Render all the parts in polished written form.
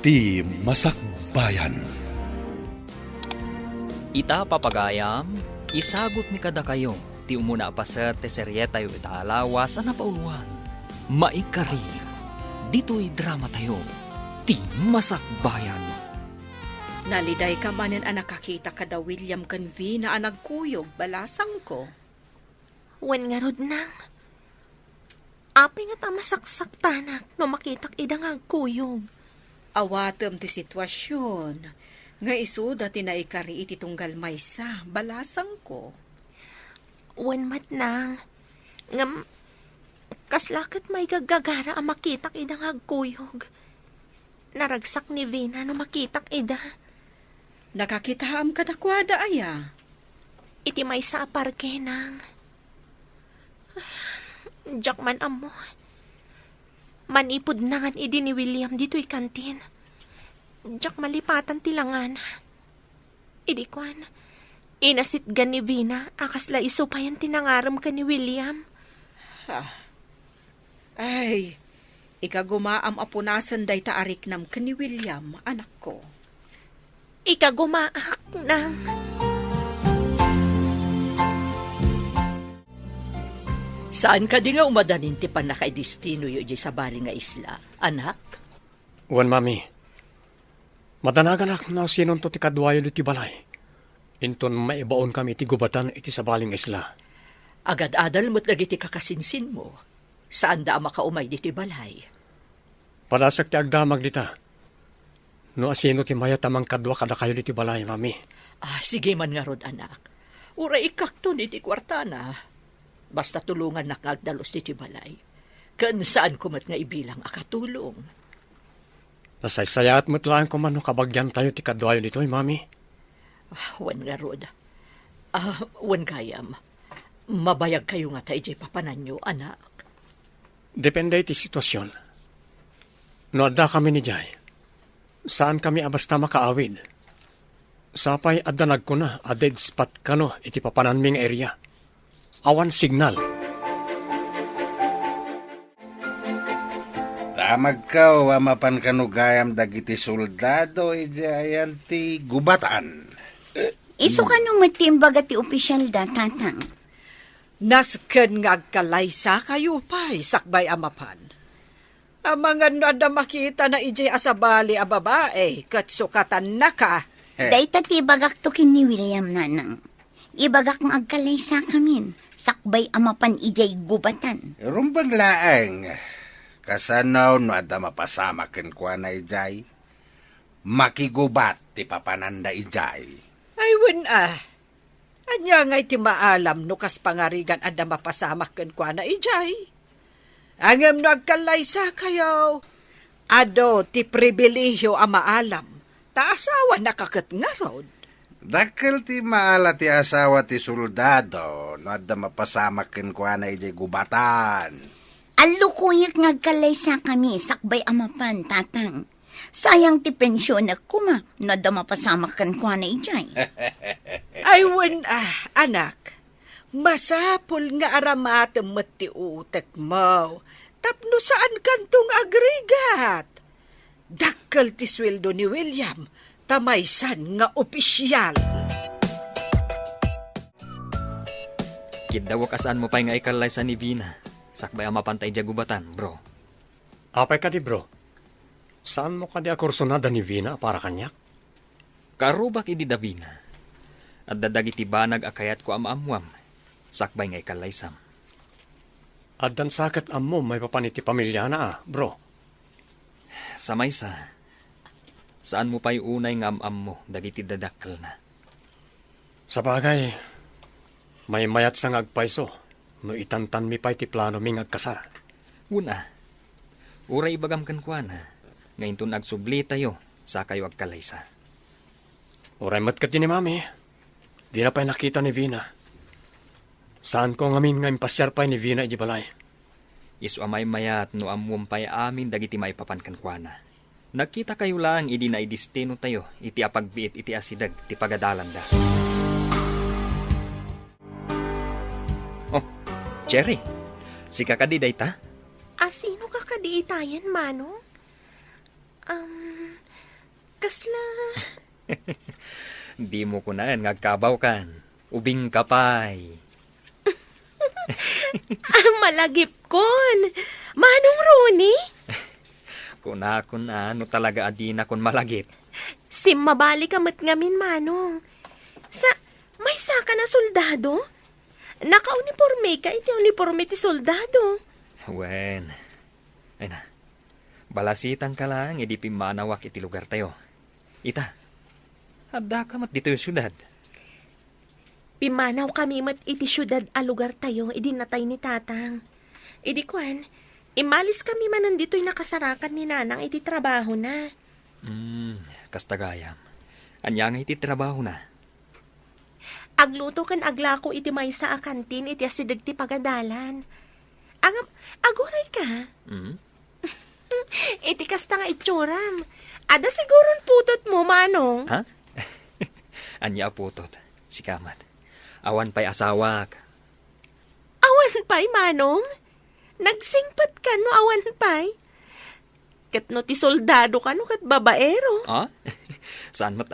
Ti Masakbayan. Ita papagayam, isagot mi kada kayo, ti umuna pa sa teserye tayo itaalawa sa napauluan. Maikari, dito'y drama tayo, ti Masakbayan. Naliday ka manen ang nakakita kada William Canvi na nagkuyog balasang ko. Wen nga rod nang. Apay nga tamasaksak tanak no makitak idang agkuyog. Awatem ti sitwasyon. Nga iso dati na ikari iti tunggal maysa balasang ko. Wen mat nang. Ngam, kaslakat may gagagara ang makitak idang agkuyog. Naragsak ni Vina no makitak ida. Nakakitaam ka na kwada aya. Iti may sa parke nang. Diyak man amo. Manipod na nga idi ni William dito'y kantin. Diyak malipatan tilangan. Idi kwan. Inasit gan ni Vina, akasla iso pa yan tinangaram ka ni William. Ay, ikagumaam apunasan day taarik nam ka ni William, anak ko. Ikagumaak nang. Saan ka di nga umadanin ti panakaidistino yu di sa bali nga isla, anak? Wan, mami. Madanagan ak na sinon to ti kadwayo ti balay. Inton maibaon kami ti gubatan iti sa baling isla. Agad-adal mo't lagi ti kakasinsin mo. Saan da makaumay di ti balay? Palasak ti agdamag dita. No asino ti maya tamang kadwa kada kayo ti balay, mami. Sige man nga rod, anak. Ura ikakto ni ti kwartana. Basta tulungan na kagdalos di ti balay. Kan saan kumat nga ibilang akatulong. Nasaysayaat mo't lang ko man no kabagyan tayo ti kadwayo dito, mami. Wan nga rod. Wan kayam. Mabayag kayo nga tayo di papanan nyo, anak. Depende ti sitwasyon. No adda kami ni Jay. Saan kami abasta makaawid? Sapay adanag ko na a dead spot kano iti papananming area. Awan signal. Tamag ka o amapan kanugayam dagiti soldado ayan ti gubatan. Iso ka nung matimbag at ti opisyal da, tatang. Nasken nga agkalaysa kayo pa'y sakbay amapan. Amangan no ada makita na ijay asabali a babae, kat sukatan na ka. Day tati bagak to kin ni William, nanang. Ibagak ng agkalaysa kamin. Sakbay amapan ijay gubatan. Rumbang laeng, kasanaw no ada mapasama ken kwa na ijay. Makigubat ti papananda ijay. Ay wen anya nga iti maalam no kas pangarigan ada mapasama ken kwa na ijay. Angem no agkalaysa kayo. Ado ti pribilehyo a maalam. Ta asawa nakakat nga rod. Dakkel ti maala ti asawa ti soldado no adda mapasama ken kwa na ijay gubatan. Alukuyek ng agkalaysa kami. Sakbay amapan, tatang. Sayang ti pensyon na kuma. Nada mapasamakan ko na ijay. Ay wen anak. Masapol nga aramatem met ti utek mo. Tapno saan kantong agregat? Dakkel ti sweldo ni William, tamaysan nga opisyal. Kidawa kasaan mo pa'y nga ikalay sa ni Vina. Sakbay ang mapantay dya gubatan, bro. Apay ka di, bro. Saan mo ka di akursunada ni Vina para kanyak? Karubak idi da Vina. At dadagiti banag akayat ko amamwam. Sakbay nga ikalay sam. Addan sakit ammo may papaniti pamilya na bro. Sa maysa, saan mo pa'y unay nga amam mo dagiti dadakkel na? Sa bagay, may mayat sa ngagpaiso, no itantan mi pa'y ti plano mi ngagkasar. Una, uray ibagam kan kwa na, ngayon to nagsubli tayo sa kayo agkalaysa. Uray mat ni mami, di na pa'y nakita ni Vina. Saan ko ngamin nga impasyar pa'y ni Vina iji balay? Isu amay mayat no amwam pa'y amin dagiti may papankan kwa na. Nakita kayo lang idi na idistino tayo, iti apagbiit iti asidag, ti pagadalan da. Oh, Cherry, si kakadiday ta? Sino ka kadiitayan, Manong? Kasla. Di mo kunan ngagkabaw kan. Ubing kapay. Malagip kon. Manong Ronnie? Kuna no talaga adina kun malagip. Sim mabali kamat ngamin, Manong. May saka na soldado? Naka-uniforme ka, iti uniforme ti soldado. Wen. Ay na. Balasitan ka lang, hindi pimanawak iti lugar tayo. Ita. Adda ka mat dito yung syudad. Pimanaw kami mat iti syudad a lugar tayo, idi natay ni tatang. Idi kwan, imalis kami man nandito'y nakasarakan ni nanang iti trabaho na. Kastagayam. Anya nga iti trabaho na. Agluto kan aglako iti maysa a kantin iti asidag ti pagadalan. Aguray ka? Iti kasta nga itsuram. Ada siguron putot mo, Manong. Ha? Anya putot. Si Kamat. Awan pa'y asawak. Awan pa'y, Manong? Nagsingpat ka no awan pa'y? Kat no ti soldado ka no kat babaero. Ah? Saan mat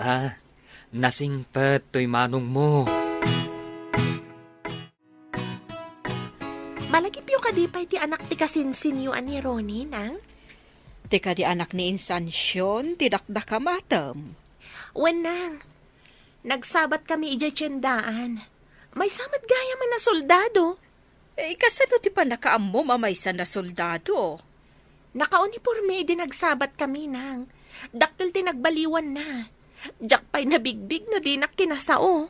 Nasingpet to'y manong mo. Malagip yung kadipay ti anak ti kasinsinyuan ni Ronnie, nang? Tika di anak ni Insansyon, tidakdak matam. Wen nang, nagsabat kami ija tiyendaan. May samat gaya man na soldado. Kasano ti pa nakaammo mamaysa na soldado? Naka-uniforme di nagsabat kami nang. Daktil ti nagbaliwan na. Diyak pa'y nabigbig no di nakinasao.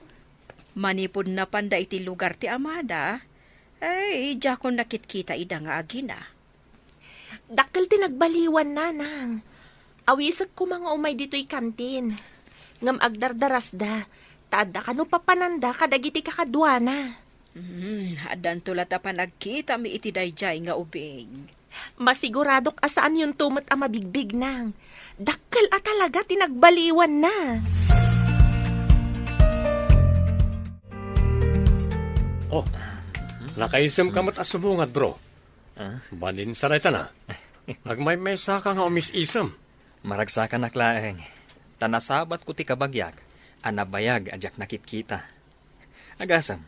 Manipod na panda iti lugar ti Amada. Diyak ko nakitkita ida nga agina. Daktil ti nagbaliwan na nang. Awisag ko mga umay dito'y kantin. Ngam agdardaras da. Tada ka no papananda kadagiti kakadwana. Adan tulat pa nagkita mi iti dayjay nga ubing. Masiguradok asaan yung tumot ang mabigbig nang. Dakkel at talaga tinagbaliwan na. Oh, nakaisem kamat asubungat, bro. Balin sarayta na. Agmay saka nga umis-isem. Maragsakan naklaeng. Tanasabat ko ti kabagyak. Anabayag ajak nakitkita. Agasam,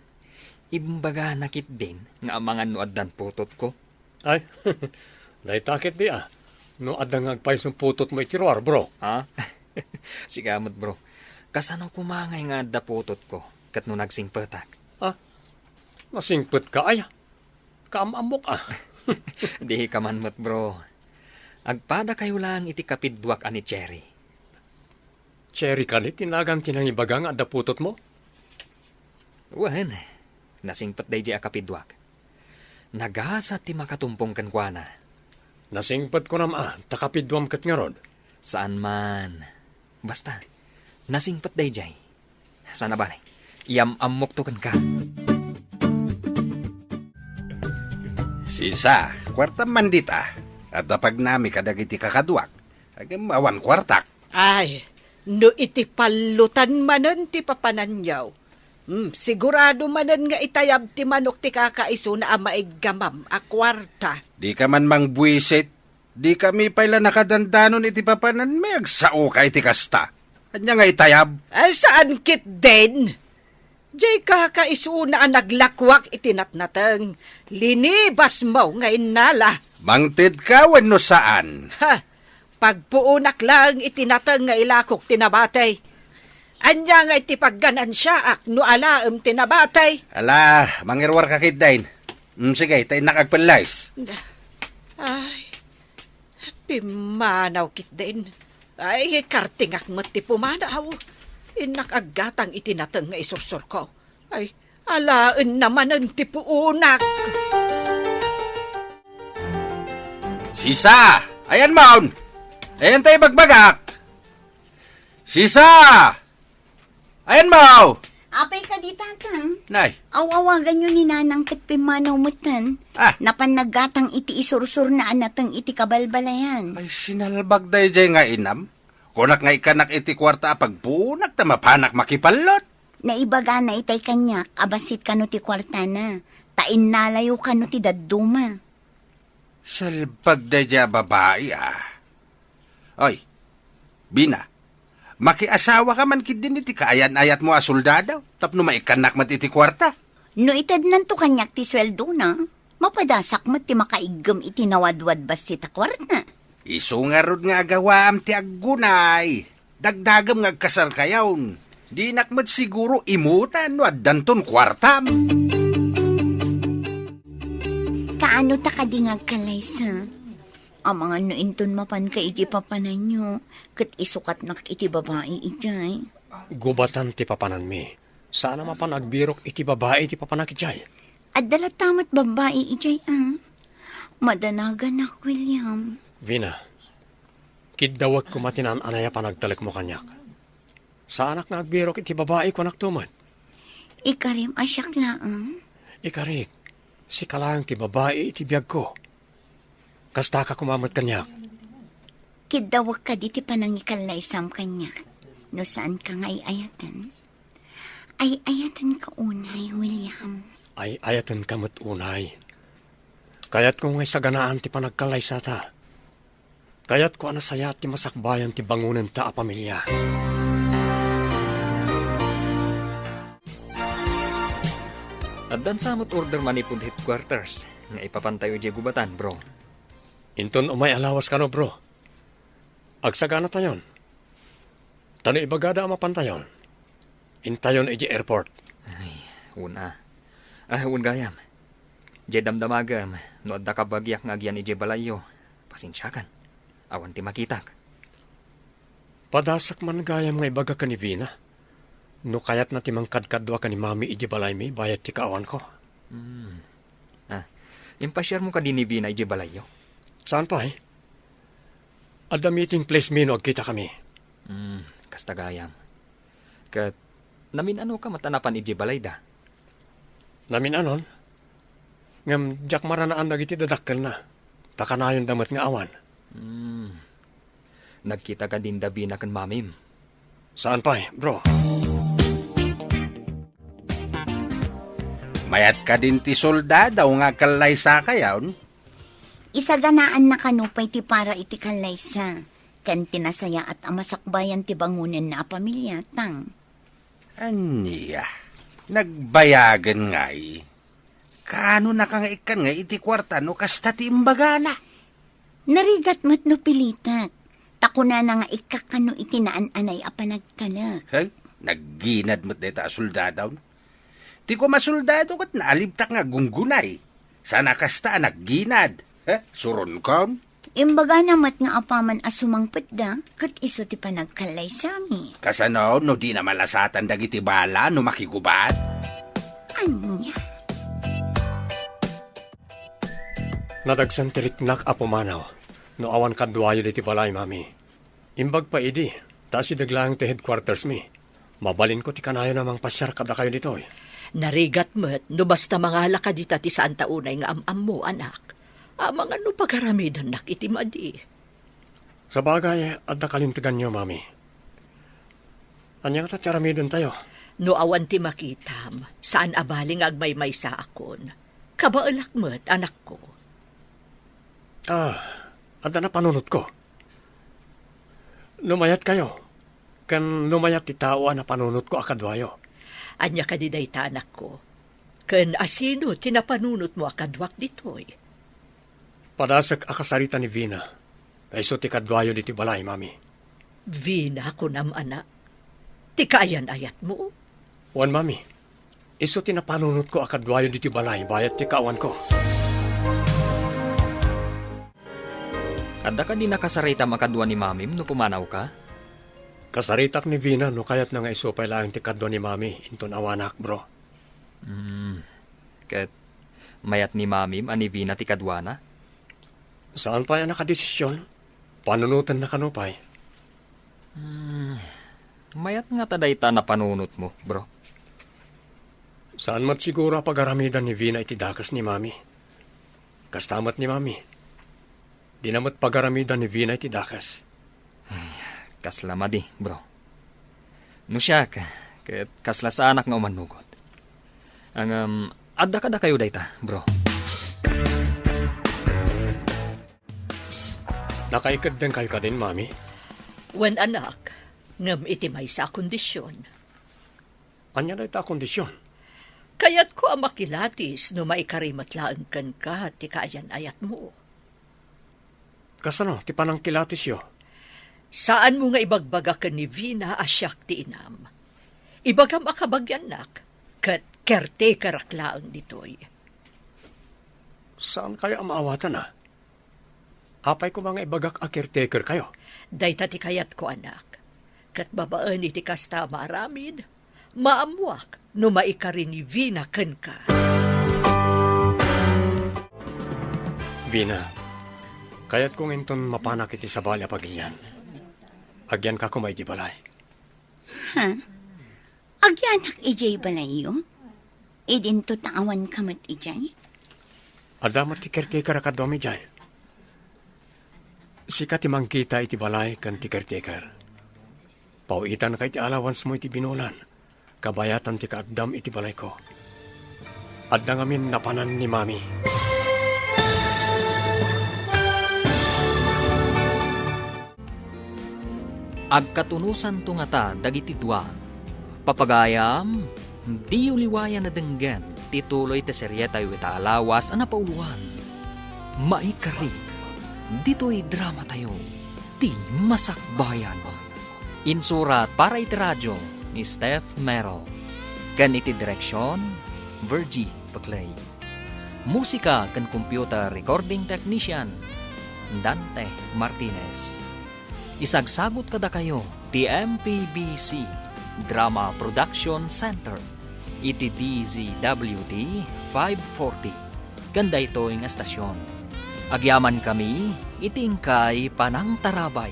ibumbaga nakit din nga amangan no addan putot ko. Ay, dahi takit di no adang agpay putot mo itiruar, bro. Ha? Sigamot, bro. Kasano kumangay nga adda putot ko kat no nagsingpetak. Nasingpet ka ay. Kaamamok Di ka man mat, bro. Agpada kayo lang iti kapidwak ani Cherry. Cherry ka ni tinagang tinangibagang adda putot mo? Wen, nasingpet day di akapidwak. Nagasa ti makatumpong kan kwa na. Nasingpet ko takapidwam kat nga rod. Saan man. Basta, nasingpet day jay. Sana balay, iyam-amok to kan ka. Sisa, kwarta mandita. At napag nami kadagiti kakadwak. Agam awan kwartak. Ay, no iti palutan manen ti papananyaw. Sigurado manen nga itayab ti manok ti kakaiso na amaiggamam a kwarta. Di ka man mangbuisit. Di kami pala nakadandanon iti papanan may agsao ka iti kasta. Anya nga itayab. Saan kit den? Jay kakaiso na naglakwak itinatnatang. Linibas mo nga inala. Mangtid ka wano saan? Ha! Pagpuunak lang itinatang nga ilakok tinabatay. Anya nga iti pagganan siya ak no alaem tinabatay. Ala, mangirwar ka kit dain. Sige, tayo nakagpalays. Ay, pimanaw kit din. Ay, kartingak mati pumanaw. Inakagatang itinatang nga isursur ko. Ay, alaan naman ang tipuunak. Sisa! Ayan, Maun! Ayan tayo bagbagak! Sisa! Ayan, Mau! Apay ka di, tatang. Nay, Awawagan yun ni nanang kat pimanaw mutan. Napanaggatang iti isursur na anatang iti kabalbalayan. ay sinalbag day jay nga inam. Kunak nga ikanak iti kwarta pagpunak ta mapanak makipalot. Naibaga na itay kanyak, abasit kano ti kwarta na. Tain nalayo kano ti dadduma. Salbag day jay babae Oy, Bina, Makiasawa ka man kid din iti kaayan-ayat mo a soldado. Tapno maikanak mat iti kwarta. No itad nanto kanyak ti sweldo na, mapadasak mat ti makaigam iti nawadwad bas ti takwarta. Isu nga rod nga agawaam ti aggunay. Dagdagam nga kasar kayawn. Di nakmat siguro imutan no addanton kwartam. Kaano ta kadingag kalaysa? Ang mga nuinton mapan ka iti papanan nyo, kat isukat nak iti babae ijay. Gubatan ti papanan mi. Sana mapan agbirok iti babae ti papanak ijay. At dalatamat babae ijay Madanagan nak, William. Vina, kiddawat ko matinan anaya panagtalek mo kanyak. Saanak nga agbirok iti babae ko naktumad. Ikarim asyak laang. Ikarik, si kalayang ti babae iti biyag ko. Kasta ka kumamat kanyak. Kidawag ka di ti panangikal na isam kanyak. No saan ka nga ayatan? Ay ayatan ka unay, William. Ay ayatan kamot unay. Kayat ko ngay saganaan ti panagkalay sa ta. Kayat ko anasaya ti masakbayan ti bangunan ta a pamilya. At dan samot order manipod headquarters. Nga ipapantayo di gubatan, bro. Inton umay alawas ka no, bro. Agsagana tayon. Tano ibagada ang mapantayon. Intayon iji airport. Una. Un gayam. Di damdamagam. No adda ka bagyak nga agyan iji balayo. Pasinsyakan. Awan ti makitak. Padasak man gayam nga ibaga ka ni Vina. No kayat na ti mangkadkadwa ka ni Mami iji balay mi, bayat ti kaawan ko. Impasyar mo ka din ni Vina iji balayo. Saan pa eh? At the meeting place mi no agkita kami. Kasta gayam. Kat, namin ano ka matanapan iji balay da? Namin anon? Ngam jak maranaan dagiti dadakkel na. Takanayon damat nga awan. Nagkita ka din da Vina kan Mamim. Saan pa eh, bro? Mayat ka din ti soldado nga kalay sa kayawn. Isaganaan na kanupay ti para iti kalaysa. Kan tinasaya at amasakbayan ti bangunan na pamilya, tang. Anya, nagbayagan nga Kaano na kang ikan nga iti kwarta no kasta ti imbagana? Narigat mo't no pilitat. Takuna na nga ikakano itinaan-anay apanagtalak. Hey, nagginad mo't deta soldado. Ti ko masuldado kat naalibtak nga gunggunay. Sana kasta nagginad. Suron kon? Imbaga namat nga apaman asumangpet da, kat iso ti panagkalay sami. Kasano no di na malasatan dagiti bala no makigubat? Anya? Nadagsan tiriknak apumanaw. No awan kadwayo diti balay, Mami. Imbag pa idi, ta si daglang ti headquarters mi. Mabalin ko ti kanayo namang pasyar kada kayo dito eh. Narigat mo't, no basta mga halaka dita ti saan taunay nga amam mo, anak. Amang ano pagaramidan nak itimadi. Sa bagay, at nakalintigan niyo, Mami. Anyang tatyaramidan tayo. No awan ti makitam, saan abaling agmay-may sa akon. Kabaalak mo't, anak ko. At na panunot ko. Lumayat kayo. Kan lumayat ti tao na panunot ko akadwayo. Anya ka diday ta, anak ko. Kan asino tinapanunot mo akadwak ditoy. Padasak akasarita ni Vina. Kayso ti kadwayo diti balay, Mami. Vina ko nam, anak. Ti kaayan-ayat mo. Wan, Mami. Iso ti napanunot ko akadwayo diti balay, bayat ti kaawan ko. Adda ka din nakasarita makadwa ni Mamim no pumanaw ka? Kasaritak ni Vina no kayat na nga isupay lang ti kadwa ni Mami inton awanak, bro. Kat mayat ni Mamim ani Vina ti kadwana? Saan pa yan nakadesisyon? Panunutan na kanupay. Mayat nga taday ta na panunot mo, bro. Saan mat siguro pagaramidan ni Vina iti dakas ni Mami? Kastamat ni Mami. Di namat pagaramidan ni Vina iti dakas. Kaslama di, bro. No siya ka, kasla sa anak nga umanugot. Ang, adda kada kayo dayta, bro. Nakaikad din kayo ka din, Mami? Wen anak, Ngam iti may sa kondisyon. Anya na ita kondisyon. Kayat ko ang makilatis no maikarimatlaan kan ka ti kaayan-ayat mo. Kasano, ti panang kilatis yo. Saan mo nga ibagbaga ka ni Vina asyak ti inam? Ibagam akabagyan nak, kat caretaker aklaang ditoy. Saan kayo amaawatan na? Apay ko mga ibagak a caretaker kayo. Dayta ti kayat ko anak, kat babaan iti kasta maaramid, maamuak no maikari ni Vina kan ka. Vina, kayat kong inton mapanak iti sabali a pagilyan. Agyan ka kumay di balay. Ha? Agyanak ijay balayo? Idinto tawan kamat ijay? Adamat ti caretaker ka domi jay. Sika ti mangkita iti balay kan ti caretaker. Pauitan ka iti allowance mo iti binulan. Kabayatan ti kaagdam iti balay ko. Adda ngamin napanan ni Mami. Agkatunusan to nga ta dagiti dua. Papagayam, di uliwayan na denggan, tituloy ta serye tayo ita alawas ang napauluan. Maikari, dito'y drama tayo, ti masakbayan. Insurat para iti radyo ni Steph Mero. Kan iti direksyon, Virgie Paclay. Musika kan computer recording technician, Dante Martinez. Isagsagot kada kayo, TMPBC Drama Production Center, iti DZWT 540. Ganda ito ang estasyon. Agyaman kami, itingkay panang tarabay.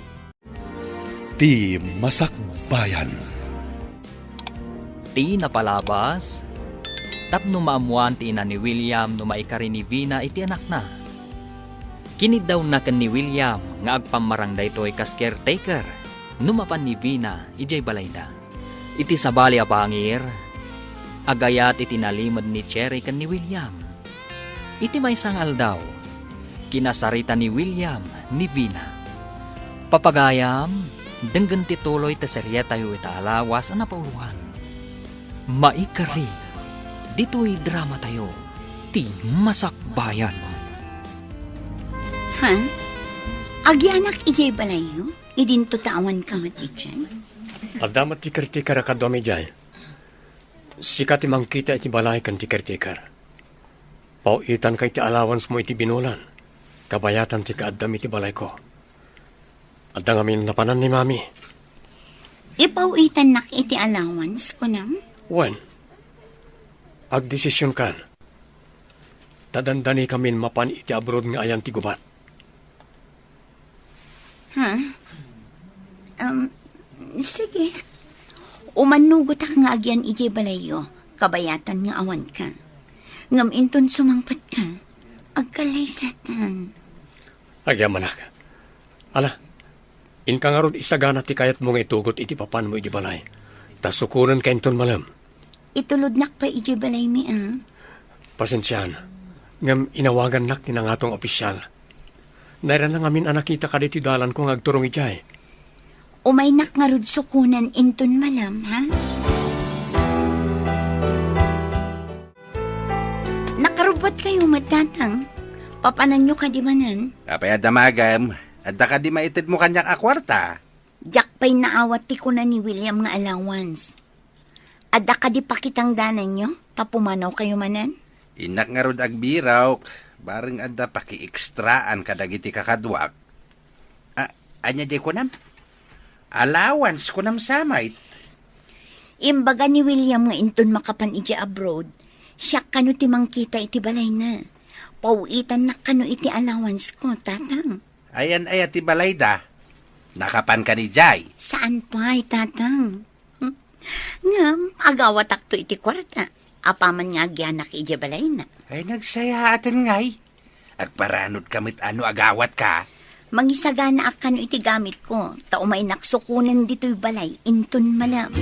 Ti Masakbayan. Ti napalabas, tapno maamuan ti ina ni William no maikari ni Vina iti anak na. Kinid daw na kan ni William nga agpamarang daytoy kas caretaker numapan ni Vina ijay balayda. Iti sabali a bangir, agayat iti nalimod ni Cherry kan ni William. Iti may sangal daw, kinasarita ni William ni Vina. Papagayam, denggan tituloy ta serye tayo ita alawas ang napauluhan. Maikari, dito'y drama tayo, ti masakbayan. Ha? Agyanak ijay balayo? Idinto tawan kamat ijay? Adamat ti caretaker ka domi jay. Sika ti mangkita iti balay kan ti caretaker. Pauitan kay ti allowance mo iti binulan. Kabayatan ti kaaddam iti balay ko. Adda ngamin napanan ni Mami. Ipauitan nak iti allowance ko nam? Wen, agdesisyon kan. Tadandani kamin mapan iti abroad nga ayan ti gubat. Ha? Sige. Umanugot ak nga agyan ijay balayo. Kabayatan nga awan ka. Ngam inton sumangpat ka. Agkalaysatan. Agyaman ka. Ala, in ka nga rod isagana ti kayat mo nga itugot iti papan mo iti balay. Tas sukunan ka inton malam. Itulod nak pa ijay balay mi Pasensyahan. Ngam inawagan nak ni nangatong opisyal. Naira na ngamin anakita ka dito dalan kong agturong ijay. Umay nak nga rod sukunan inton malam, ha? Nakarubot kayo matatang. Papanan nyo ka di manan? Apay adamagam, adda ka di maitid mo kanyak akwarta. Jack pa'y naawat ti ko na ni William nga allowance. Adda ka di pakitang danan nyo? Tapumanaw kayo manan? Inak nga rod agbiraw, baring adda paki-ekstraan kadagiti kakadwak. Anya di ko nam? Allowance ko nam samait. Imbaga ni William nga inton makapan iti abroad, siya kano ti mangkita iti balay na. Pauitan na kano iti allowance ko, tatang. Ayan ay ati balayda. Nakapan ka ni Jai. Saan pa, tatang? Ngam, agawat akto iti kwarta. Apaman nga agyanak iti balay na. Ay nagsaya atin ngay. Agparanod kamit ano agawat ka. Mangisagana akano iti gamit ko. Taumay naksukunan dito'y balay, inton malam.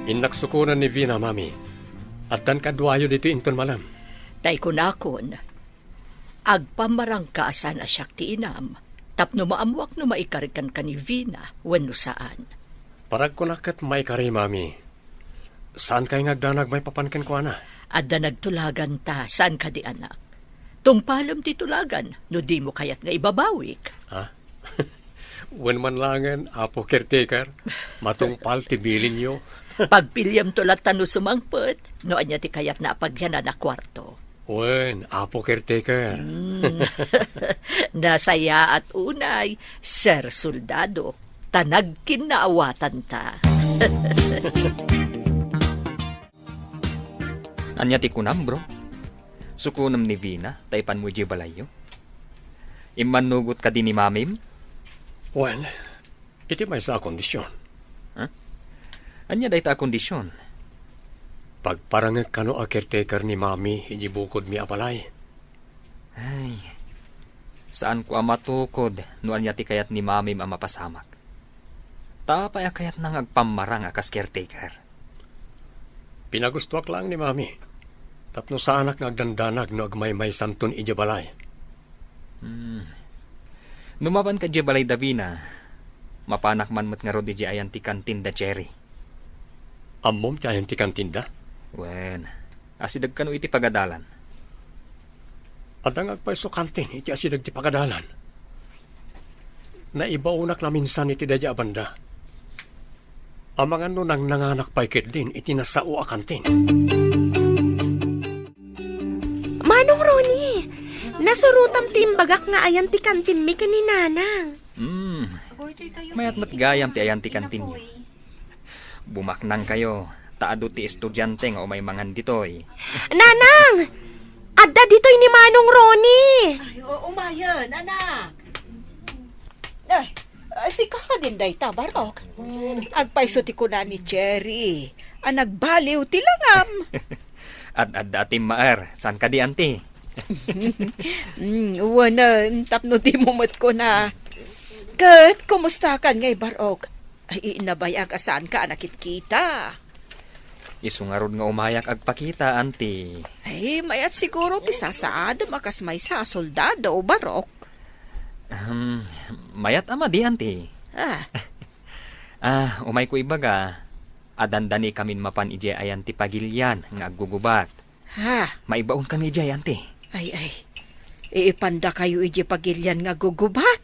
Inaksukunan ni Vina, Mami. At dan kadwayo dito inton malam. Tay kunakon, agpamarang kaasan asyak ti inam, Tapno maamuak no maikarikan ka ni Vina wenno saan. Parag ko nakat may kari, mami. Saan kayo ngagdanag may papankin ko, ana? Adda nagtulagan ta, saan ka di anak? Tungpalam ti tulagan, no di mo kayat nga ibabawik. Ha? Wen man langan, apo caretaker, matungpal tibilin nyo. Pagpilyam tulat tano sumangpet, no anya ti kayat na pagyanan na kwarto. Wen, apo caretaker. Nasaya at unay, Sir Soldado, tanag kinaawatan ta. Anya ti kunam, bro. Sukunam ni Vina, taypan mo di balayo. Imanugot ka din ni mamim? Wen, iti may sa kondisyon. Anya day ta kondisyon. Pagparangag kano a caretaker ni mami, hindi bukod mi apalay. Ay, saan ko matukod no anya ti kayat ni mamim ang mapasamak? Tapay kayat nang agpamarang akas caretaker. Pinagustuak lang ni mami. Tapno sa anak ngagdandanag no agmay-may santon ijabalay. Numaban ka balay Davina, mapanak man mat nga rod iji ayan ti kantin da cherry. Ammom tiyayan ti kantinda. Wen, asidag ka no iti pagadalan. Adang agpaiso kantin, iti asidag ti pagadalan. Naibaunak na minsan iti dadya banda. Amangan no nang nanganak paikit din, iti nasao a kantin. Manong Ronnie, nasurutam timbagak nga ayan ti kantin mi kaninanang. Mayat mat gayam ti ayan ti kantin nyo. Bumaknang kayo, taado ti estudyante nga umay mangan ditoy. Nanang! Adda dito'y ni Manong Ronnie! Ay, umayan, anak. Ay, si kakadin day tabarok. Agpaiso ti kuna ni Cherry. Nagbaliw ti langam. At dati maar, saan ka di anti? Wana, tapno di mumot ko na. Kat, kumusta ka ngay barok? Ay, inabayag saan ka nakit-kita. Isungarod nga umayak agpakita, anti. Ay, mayat siguro ti sasaad makas may sa soldado o barok. Mayat ama di, anti. Umay ko ibaga, adandani kamin mapan ije ayan ti pagilyan nga aggugubat. Maibaon kami ije, anti. Ay, iipanda kayo ije pagilyan nga gugubat.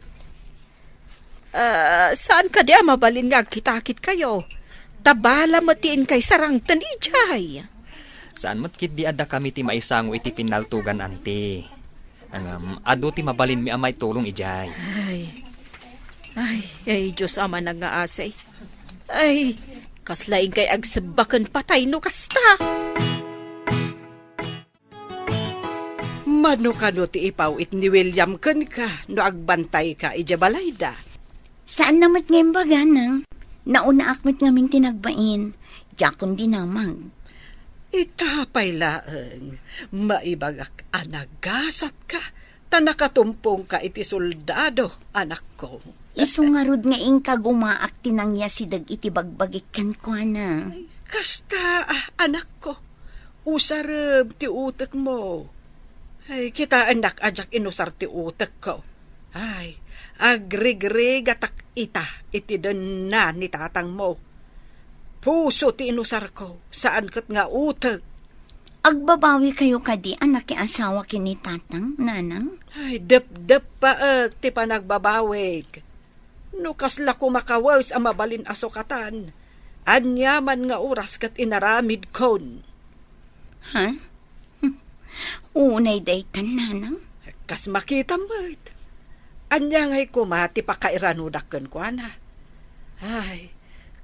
Saan ka di mabalin nga kitakit kayo? Tabala matiin kay sarang tanijay. Saan matkit di ada kami ti maisango iti pinaltugan, anti. Ado ti mabalin mi amay tulong ijay. Ay, Diyos ama nag-aasay. Ay, kaslaing kay agsabakan patay no kasta. Mano ka no ti ipawit ni William kan ka no agbantay ka ijabalayda. Saan namat ngayon baga nang? Nauna akmat ngamin tinagbain. Jakon dinamag. Itapay laeng, maibagak anagasat ka, tanakatumpong ka iti soldado, anak ko. Isungarod nga ingka gumaak tinangya si dag iti bagbagikan ko na. Kasta, anak ko, usarab ti utek mo. Ay, kita anak ajak inusar ti utek ko. Ay, agrig-rig atak iti na ni tatang mo. Puso ti inusar ko, saan kat nga utek. Agbabawi kayo kadi anak ki asawa kini tatang, nanang? Ay, dep-dep pa ti panagbabawig. Nukasla ko makawaws ang mabalin asokatan. Anyaman nga oras kat inaramid kon. Ha? Unay daytan, nanang? Kas makita mo it. Anya ngay kumati pa kairanudak ken ko na. Ay,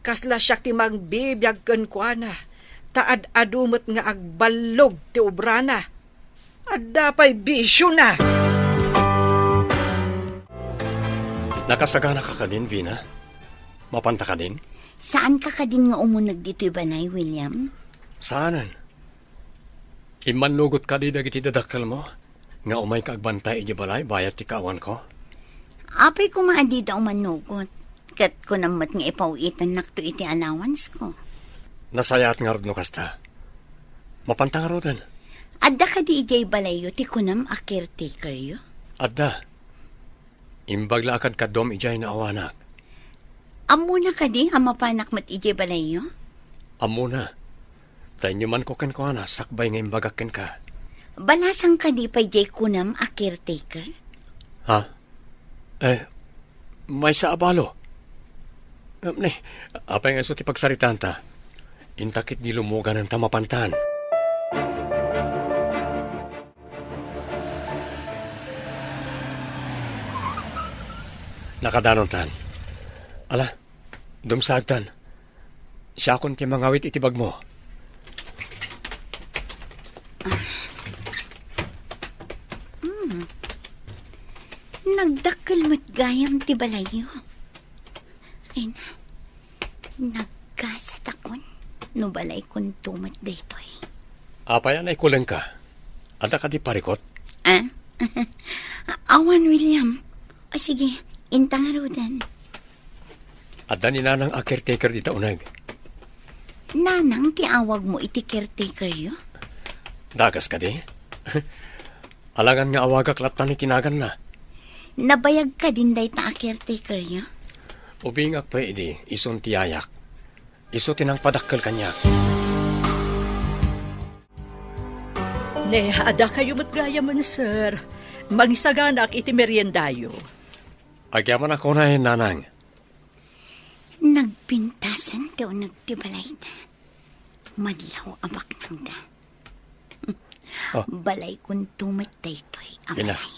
kasla siya ti magbibiyag ken ko na. Taad adumot nga agbalog ti ubrana. Adda pa'y bisyo na. Nakasagana ka din, Vina? Mapanta ka din? Saan ka din nga umunag dito banay, William? Saanan? Imanugot ka di dagiti dadakal mo? Nga umay ka agbantay ijabalay, bayat ti kawan ko? Apay ko maadi daw manugot. Kat ko namat nga ipawitan nakto iti allowance ko. Nasayat nga rod no kasta. Mapanta nga rodan. Adda ka di ijay balayo ti kunam a caretaker yo? Adda. Imbag lakad ka dom ijay na awanak. Amo na ka di, hamapanak mat ije balayo? Amo na. Tayo man ko ken ko na, sakbay nga imbagaken ka. Balasang ka di pa ije kunam a caretaker? Ha? May sa abalo. Apay nga so ti pagsaritan ta. Intakit di lumugan ng tamapantan. Nakadanon tan. Ala, dumsagtan. Siya akong ti mangawit itibag mo. Nagdakkel mo't gayam ti balayo. Ay na, nagkasat akon. No balay kon tumat daytoy. Apayan ay kulang ka. Ada ka di parikot? Ah? Awan, William. O sige, intang arudan. Ada ni nanang a caretaker di taunag. Nanang, tiawag mo iti caretaker yo? Dagas ka di? Alangan nga awagak latan ni tinagan na. Nabayag ka din day ta a caretaker yo? Ubingak pa idi, ison tiyayak. Iso tinang padakkel kanya. Ne, ada kayo matgaya man, sir. Mangisaganak iti meriendayo. Agyaman ako na nanang. Nagpintasan daw nagtibalay na. Madlaw abak nang da. Oh. Balay kung tumat daytoy Ina, abalay.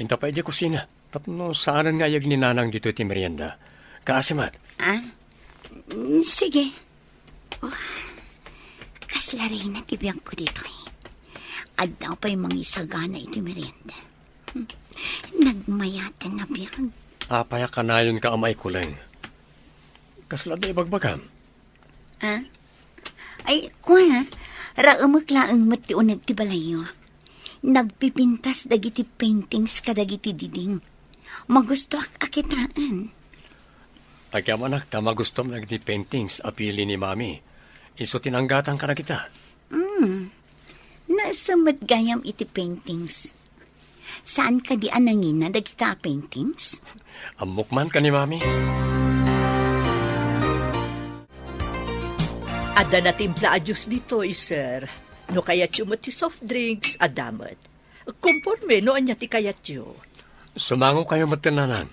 inta pa iji kusina. Tapno saanan nga yag ni nanang dito iti merienda. Kaasimat. Ah? Sige. Oh, kaslari na tibiyang ko dito eh. At daw pa'y mangisagana iti merienda. Nagmayatan na biyang. Apaya ka na yun ka amay kulang. Kasla da ibagbagam. Ah? Ay, kuha, raamaklaan mat ti unag ti balayo. Nagpipintas dagiti paintings kadagiti diding. Magusto akitaan. Agyaman ta magustom nagdi paintings apili ni mami. Iso tinanggatan ka na kita. Nasamat gayam iti paintings. Saan ka di anangin na dagita paintings? Amukman ka ni mami. Ada na timpla adyos dito, sir. No kayat yu mo ti soft drinks, adamat. Kumporme, no anya ti kayat yu. Sumango kayo matinanan.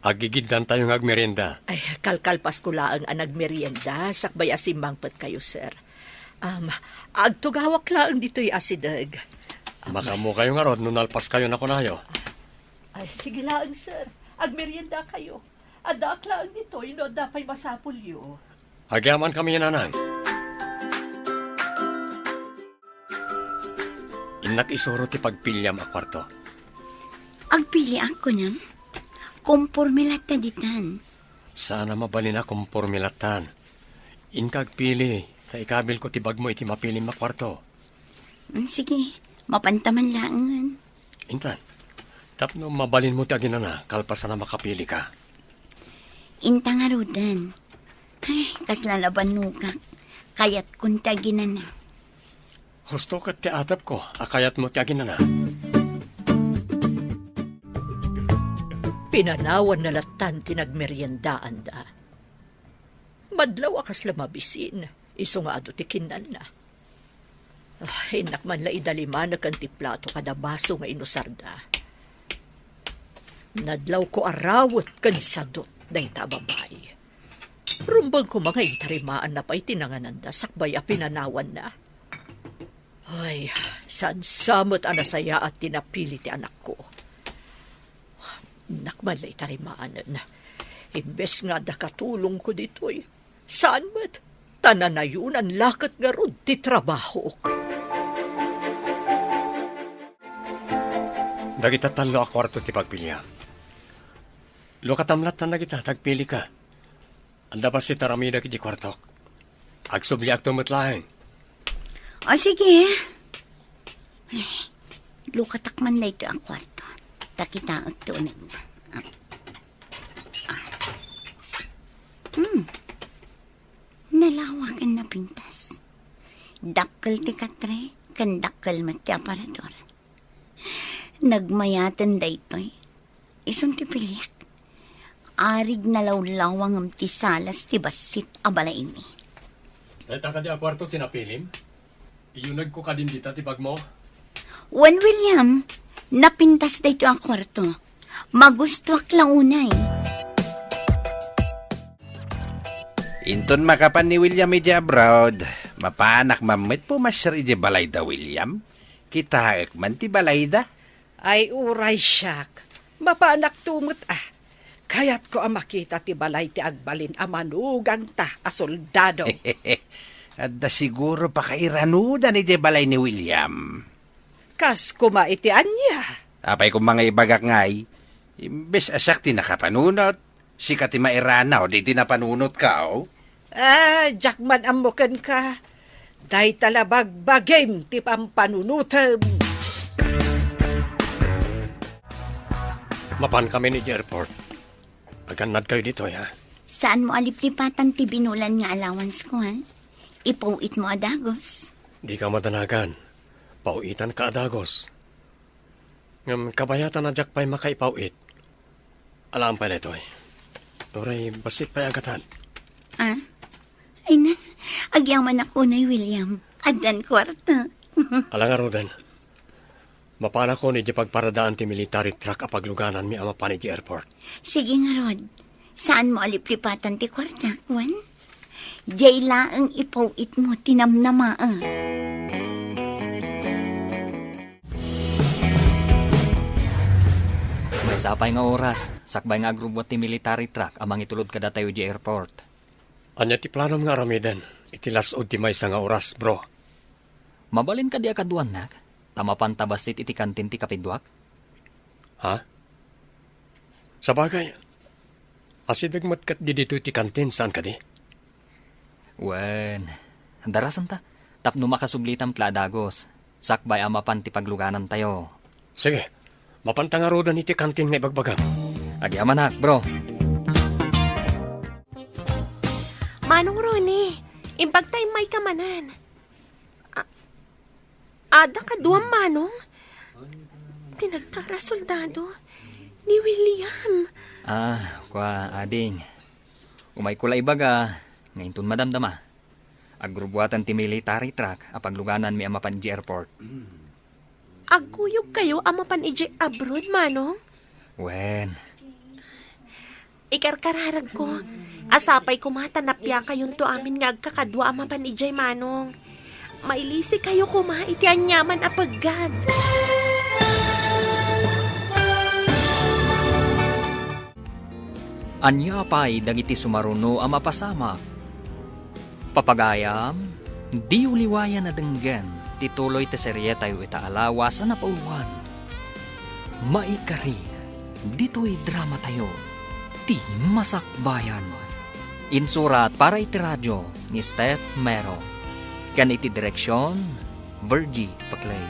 Agigiddan tayong agmerienda. Ay, kalkalpas ko laang anag merienda, sakbay asimbangpat kayo, sir. Agtugawak laang dito'y asidag. Makamo kayo nga rod, nunalpas kayo na kunayo. Ay, sige laang, sir. Agmerienda kayo. Adak laang dito, ino dapay masapul yu. Agyaman kami nanang. Inak isuro ti pagpilyam a kwarto. Agpili ako nam. Kumpormilat na ditan. Sana mabalin na kumpormilatan. Inkagpili, sa ikabil ko tibag mo iti mapilim a kwarto. Sige, mapantaman laangan. Intan, tapno mabalin mo ti aginana, kalpasan na makapili ka. Intang arudan. Ay, kaslalaban nuka. Kayat kun taginan na. Husto kat ti atap ko, akayat mo ti aginana. Pinanawan na latan tinagmeryendaan da. Madlaw akas lamabisin, iso nga ado tikinan na. Hinak man la idaliman na kanti plato kada baso nga inusarda. Nadlaw ko arawot kan sadot na itababay. Rumbang ko mga intarimaan na pa'y tinangananda, sakbay a pinanawan na. Ay, saan samot anasaya at tinapili ti anak ko. Nakman la'y tarimaanan na. Imbes nga nakatulong ko dito'y. Saan mat? Tananayunan lakat nga rod ti trabaho. Dagita talo a kwarto ti pagpilya. Lokatamlat na kita, tagpili ka. Anda ba si taramida kiti kwartok? Agsubli ak tumatlaeng. O sige. Ay, lukatakman na ito ang kwarto. Takita ang tunag na. Nalawakan na pintas. Dakkel ti katre, kan dakkel mat ti aparador. Nagmayatan da ito'y. ison ti pilyak. Arig na lawlawang am ti salas ti basit abala ini. Dahil ka di akwarto tinapilim, iyunag ko ka din dita ti bag mo. Wan William, napintas da ito ang kwarto. Magustuak lang unay. Inton makapan ni William iti abroad, mapanak mamit po masyar iti balayda William. Kita man ti balayda. Ay uray siyak. Mapanak tumot Kayat ko ang makita ti balay ti agbalin amanugang ta a soldado. At da siguro pa kairanudan iti balay ni William. Kas kumaitian niya. Apay kung mga ibagak ngay, imbes asak ti nakapanunot, sika ti mairana o di ti napanunot ka o. Jakman amukan ka. Day talabag bagim ti pampanunutem. Mapan kami ni airport. Aganad kayo dito, ha? Saan mo aliplipatan ti binulan nga allowance ko, ha? Ipauit mo adagos. Di ka madanagan. Pauitan ka adagos. Ngam kabayatan na jak pa'y makaipauit. Alam pa nito, Oray, basit pa'y agatan. Ay na, agyaman ako na William. Adan kwarta. Alang nga, Roden. Mapana ko ni di pagparadaan ti military truck a pagluganan mi ama pa ni di airport. Sige nga, Rod. Saan mo aliplipatan ti kwarta, Juan? Jay laang ipauit mo tinamnama, May sapay nga oras, sakbay nga agrubot ti military truck amang itulod kada tayo di airport. Anya ti planom nga ramiden. Itilasod ti maysa nga oras, bro. Mabalin ka di akaduan nak, tamapan tabasit iti kantin ti kapidwak. Ha? Sa bagay, asidag matkat di dito ti kantin, saan ka di? Wen, darasan ta, tapno makasublitam tla dagos, sakbay amapan ti pagluganan tayo. Sige, mapantangarodan iti kantin nga ibagbagang. Agyaman nak, bro. Manong Ronnie, impagtay may kamanan. Ada ka duwang manong? Tinagtara soldado ni William. Kwa ading. Umay kulay baga, ngayon tun madamdama. Agrubuatan ti military truck apagluganan mi amapan di airport. Agkuyog kayo amapan ije abroad, manong? Wen, Ikarkararag ko. Asapay kumatanapya kayon to amin nga agkakadwa amapan ijay, manong. Mailisi kayo iti anyaman apagad. anya pay dagiti sumaruno ang mapasamak. Papagayam, di uliwayan na denggan, tituloy te serye tayo itaalawa sa napauluan. Maikari, dito'y drama tayo, ti masakbayan. Insurat para iti radyo ni Steph Mero. Kan iti direksyon, Virgie Paclay.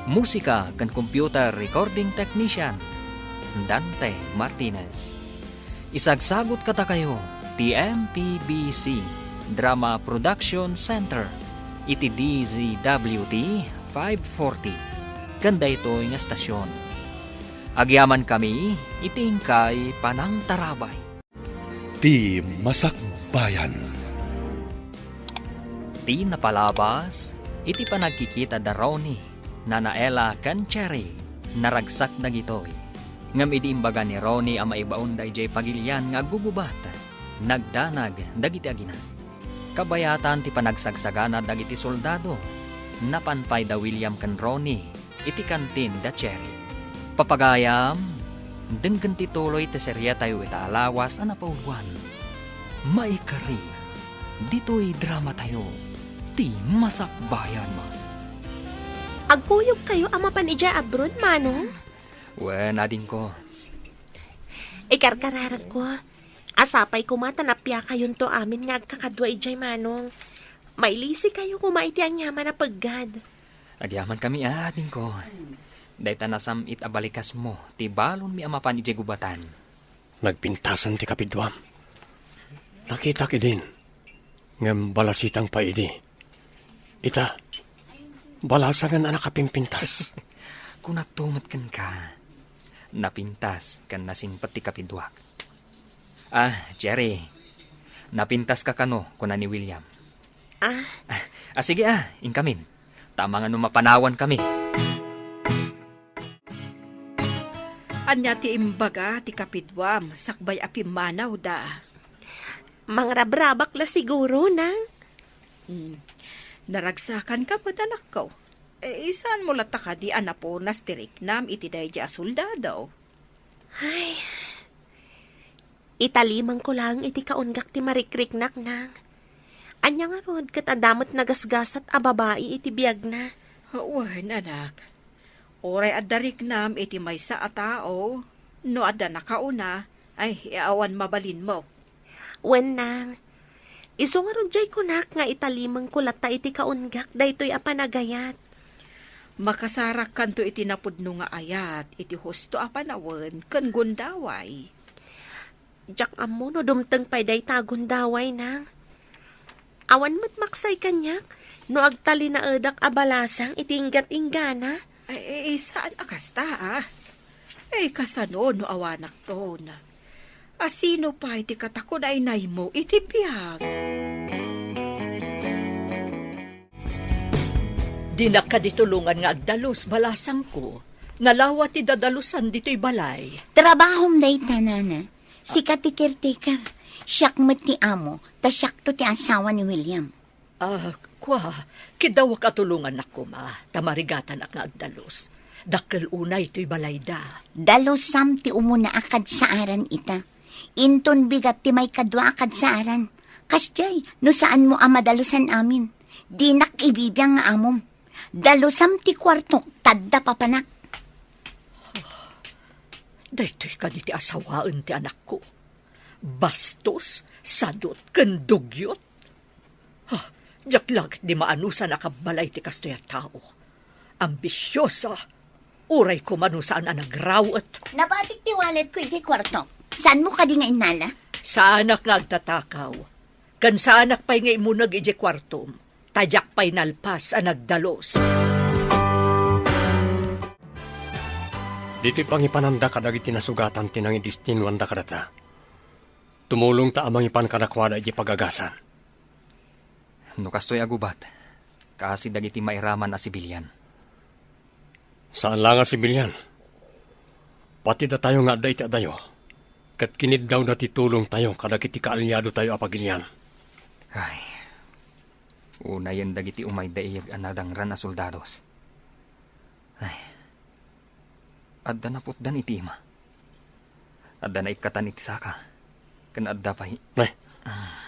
Musika kan computer recording technician, Dante Martinez. Isagsagot kata kayo, TMPBC Drama Production Center, iti DZWT 540. Kanda ito'y nga stasyon. Agyaman kami, itingkay panang tarabay. Ti Masakbayan. Ti napalabas, iti panagkikita daraw ni Nanaela Cancheri, naragsak na gitoy. Ngam idi imbaga ni Ronnie ang maibaon da ijay pagilian nga gugubat, nagdanag dagiti agina. Kabayatan ti panagsagsagana dagiti soldado, napanpay da William kan Ronnie, iti kantin da Cherry. Papagayam, denggan ti tuloy ti serya tayo itaalawas ang napauluan. Maikari, dito'y drama tayo, ti masakbayan mo. Agkuyog kayo amapan ijay abroad, manong? Wen, ading ko. Ikarkararag ko. Asapay kumatanapya kayon to amin nga agkakadwa ijay, manong. Mailisi kayo kumaiti anyaman na paggad. Agyaman kami ading ko. Dahita nasam it abalikas mo, ti balon mi amapan ijay gubatan. Nagpintasan ti kapidwam. Nakita ki din. Ngam balasitang pa idi. Ita, balasangan anak kapimpintas. Kung nagtumat kan ka, Napintas kan nasing pati kapidwak. Jerry. Napintas ka kano kuna ni William. Sige inkamin. Tama nga mapanawan kami. Anya ti imbaga ti kapidwam, sakbay api manaw da. Mangrabrabak la siguro, nang. Naragsakan ka mo anak ko. Isan mo lata ka di anapo nas tiriknam iti day di asoldado. Italimang ko lang iti kaunggak ti marikriknak, nang. Anya nga rod kat adamot nagasgasat a babae iti biyag na. Wan anak. Oray adariknam iti maysa a tao. No adda nakauna, ay iawan mabalin mo. Wen, nang. Iso nga ron jay kunak nga italimang ko lata iti kaunggak daytoy a panagayat. Makasarak kanto iti napudno nga ayat, iti husto a panawen, kan gundaway. Jak amo no dumteng pay day tagon daway, nang. Awan mo't maksay kanyak, no agtali na edak abalasang itinggat-inggana. Saan akasta kasano no awanak to na. Asino pa iti katakon ay nay mo iti biyag. Di na ka ditulungan nga agdalos, balasang ko. Nalawat ti dadalusan dito'y balay. Trabahom day tanana. Si caretaker. Siyak mo ti amo, ta siyak to ti asawa ni William. Kidawa katulungan ako ma, tamarigatan ak nga agdalos. Dakkel unay to'y balay da. Dalosam ti umuna akad sa aran ita. Inton bigat ti may kadwa akad sa aran. Kasjay, no saan mo amadalusan amin? Di nak ibibiyang nga amom. Dalosam ti kwarto, tadda papanak. Daytoy ka ti asawaan ti anak ko. Bastos, sadot, kandugyot. Diyak lang di maanusan nakabalay ti kastoy at tao. Ambisyosa, uray ko manusaan ang nagrawat. Nabatik ti wallet ko iti kwarto. Saan mo ka di nga inala? Sa anak nga agtatakaw. Kan sa anak pa'y nga imunag iti kwartom. Tadyak pa'y nalpas ang nagdalos. Dito'y pangipananda kadag iti nasugatan tinang idistinwan da kadata. Tumulong ta amang ipan kadakwada iti pagagasan. No kastoy agubat. Kasi dagiti mairaman na sibilyan. Saan lang nga sibilyan? Pati da tayo nga da iti adayo. Kat kinid daw na titulong tayo kadag iti kaalyado tayo apagilyan. Ay. Una yan dagiti umay daiyag anadangran na soldados. Ay. Adda na putdan iti ima. Adda na ikatan iti saka. Kan adda pa Nay,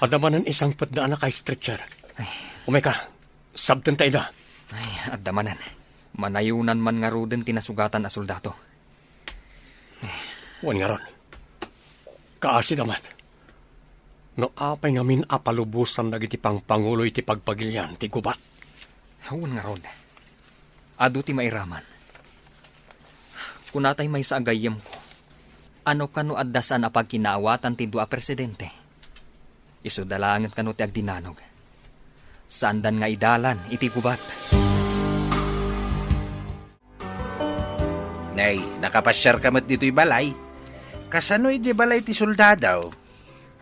adda manan isang patdaan na kay stretcher. Ay. Umay ka, sabten tayo da. Ay, adda manan. Manayunan man nga ruden tinasugatan na soldado. Wan nga ron. Kaasi damat. No apay ngamin apalubusan dagiti pangpangulo iti pagpagilyan ti gubat. Hawan nga ron. Adu ti mairaman. Kunatay may sa agayam ko. Ano kano addasan a pagkinaawatan ti dua presidente. Isudalangan kano ti agdinanog. Sandan nga idalan iti gubat. Nay, nakapasyar ka mat dito'y balay. Kasano iti balay ti soldadaw?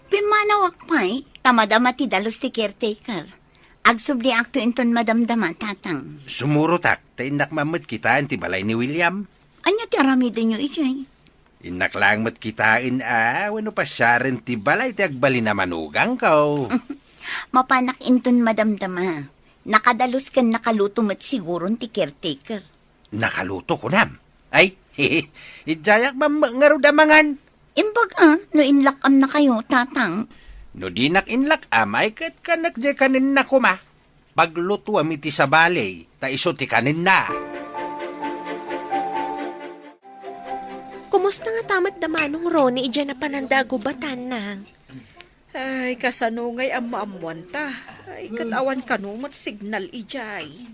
Pimanawak pa'y, tamadama ti dalos ti caretaker. Agsubli akto inton madamdama, tatang. Sumurutak, ta inak mamad kitaan ti balay ni William. Anya ti aramidin nyo ijay? Inak lang mat kitain wano pa siya rin ti balay ti agbali na manugang ko. Mapanak inton madamdama. Nakadalos kan nakaluto mat siguro ti caretaker. Nakaluto ko nam. Ay, ijayak mamangarudamangan. Imbag no inlakam na kayo, tatang. No di nak-inlak ay kat kanak di kanin na kuma. Pagluto amiti sa balay, ta iso ti kanin na. Kumusta nga tamat damanong Ronnie ija na panandago batan, nang? Ay, kasano ngay amaamuan ta. Ay, katawan kanumat signal ijay.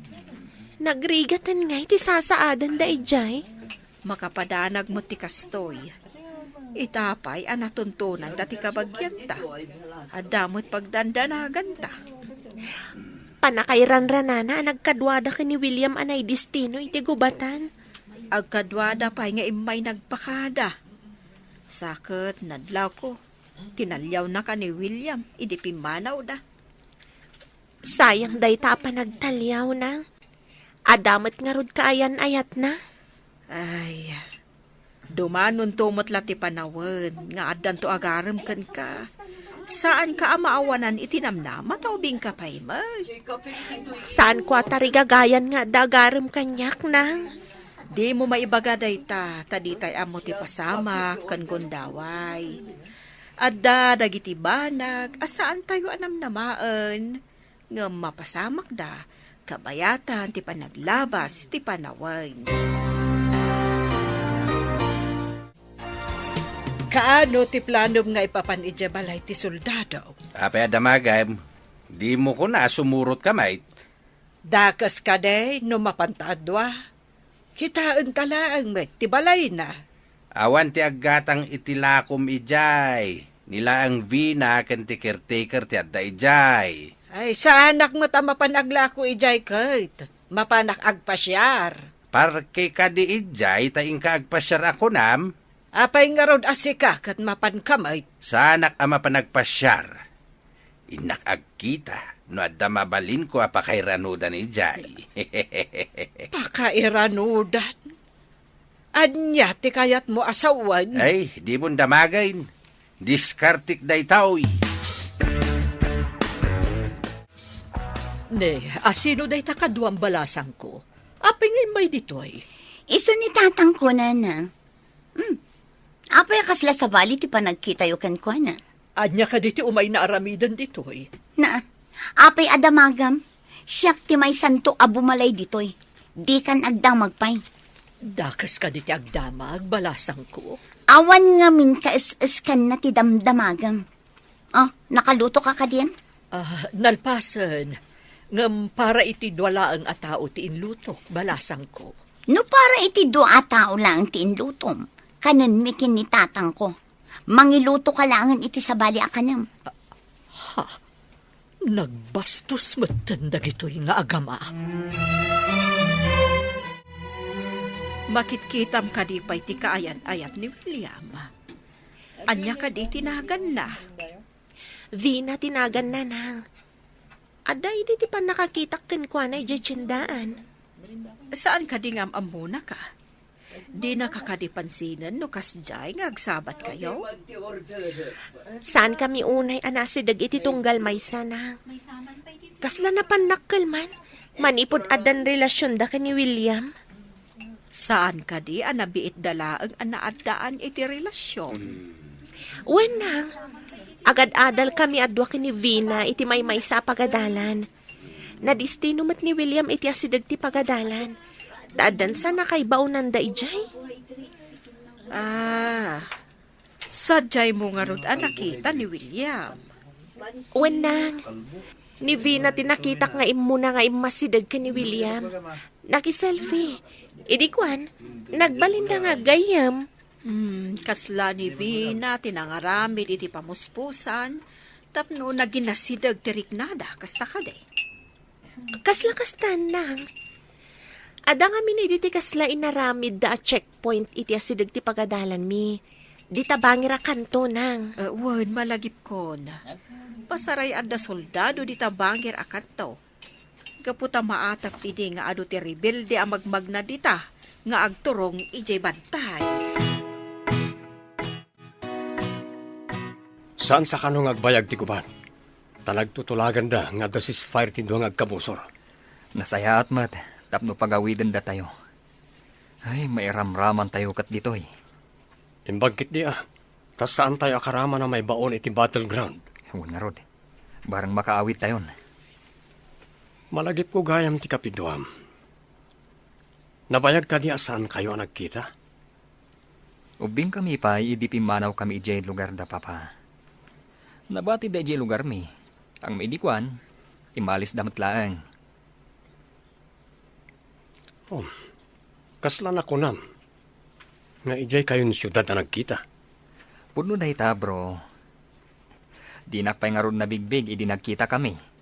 Nagrigatan nga iti sasaadan da ijay. Makapadanag mo ti kastoy. Itapay anatuntunan dati kabagyan ta. Adamot pagdandanagan ta. Panakairanranana nagkadwada ka ni William anay destino iti gubatan. Agkadwada pa nga imay nagpakada. Sakit, nadlaw ko. Tinalyaw na ka ni William, idi pimanaw da. Sayang day ta pa nagtalyaw na. Adamat nga rod kaayan ayat na. Ay, dumanon tumot lati panawan, nga adan to agaram kan ka. Saan ka amaawanan itinamnama, taubing ka pa imay. Saan ko atarigagayan nga dagaram kanyak na. Di mo maibagaday ta, taditay amo ti pasama, kan gondaway. Adda, dagiti banag, asaan tayo anamnamaan, nga mapasamak da, kabayatan, ti panaglabas, ti panawan. Kaano ti planom nga ipapanidya balay ti soldado? Apay adamagam, di mo ko na sumurot kamay. Dakas ka day no mapantadwa. Kitaan talaang met ti balay na. Awan ti aggatang itilakom ijay. Nila ang vina ken ti caretaker ti adda ijay. Ay, sa anak mo ta mapanagla ko ijay kait. Mapanak agpasyar. Parke ka di ijay, taing ka agpasyar ako nam. Apay nga rod asika kat mapankamay. Sa anak ama panagpasyar. Inak agkita, no adda mabalin ko apakairanudan ijay. Pakairanudan. Anya ti kayat mo asawan. Ay, di mo damagain. Diskartik day taoy. Ne, asino day takaduang balasang ko? Apingin may ditoy. Iso ni tatang ko na na. Apay kasla sa bali ti panagkita yu ken ko na. Anya ka diti umay na aramidan ditoy. Na, apay adamagam, siyak ti may santo abumalay ditoy. Di kan agdang magpay. Dakas ka diti agdamag, balasang ko. Awan nga min kaes-eskan na ti damdamagam. Oh, nakaluto ka diyan? Nalpasan, ngam para iti dwala ang atao ti inlutok, balasang ko. No para iti doa tao lang ti inlutom. Kanon mikin ni tatang ko. Mangiluto ka langan iti sabali akanam. Nagbastos matandag ito'y nga agama. Makitkitam ka di pa'y ti kaayan-ayat ni William. Anya ka di tinagan na. Vina tinagan na nang. Aday di ti pa nakakitak ken kwa na ijajendaan. Saan ka di ngam amuna ka? Di nakakadipansinan no kasjay nga agsabat kayo? Saan kami unay anasidag iti tunggal may sana? Kasla na panakkel man. Manipod adan relasyon da ka ni William. Saan ka di anabiit dalaang anaadaan iti relasyon? Wenang, agad-adal kami adwa ni Vina iti may sa pagadalan. Nadistino mat ni William iti asidag ti pagadalan. Daadan sa nakaibaunan da ijay. Sadyay mo nga rod nakita ni William. Wenang, ni Vina tinakitak nga imuna nga imasidag ka ni William. Nakiselfie. Idikwan, nagbalinda nga gayam. Kasla ni Vina, tinangaramid iti pamuspusan, tapno naginasidag tiriknada, kasta ka de. Kasla-kastan lang. Ada nga miniditi kasla inaramid da a checkpoint iti asidag ti pagadalan mi. Di tabangira kanto nang. Wan, malagip kon. Pasaray adda soldado di tabangir akanto. Kaputa maatap idi nga adu ti rebelde a magmagna dita, nga agturong ijay bantay. Saan sa kanong agbayag ti kuban? Tanagtutulagan da nga da fire ti duwang agkabusor. Nasaya at mat, tapno pagawidan da tayo. Ay, may ramraman tayo kat ditoy. Imbagkit di tas saan tayo akarama na may baon iti battleground? Huwag nga rod, barang makaawit tayon. Malagip ko gayam ti kapidwam. Nabayag ka di saan kayo nagkita? Ubing kami pa, idipin manaw kami ijay lugar da papa. Nabati da ijay lugar mi. Ang maidikwan, imalis damat laang. Oh, kaslan ako nam. Nga ijay kayo ni syudad na nagkita. Puno na ita, bro. Di nakpay nga ron na bigbig, idi nagkita kami.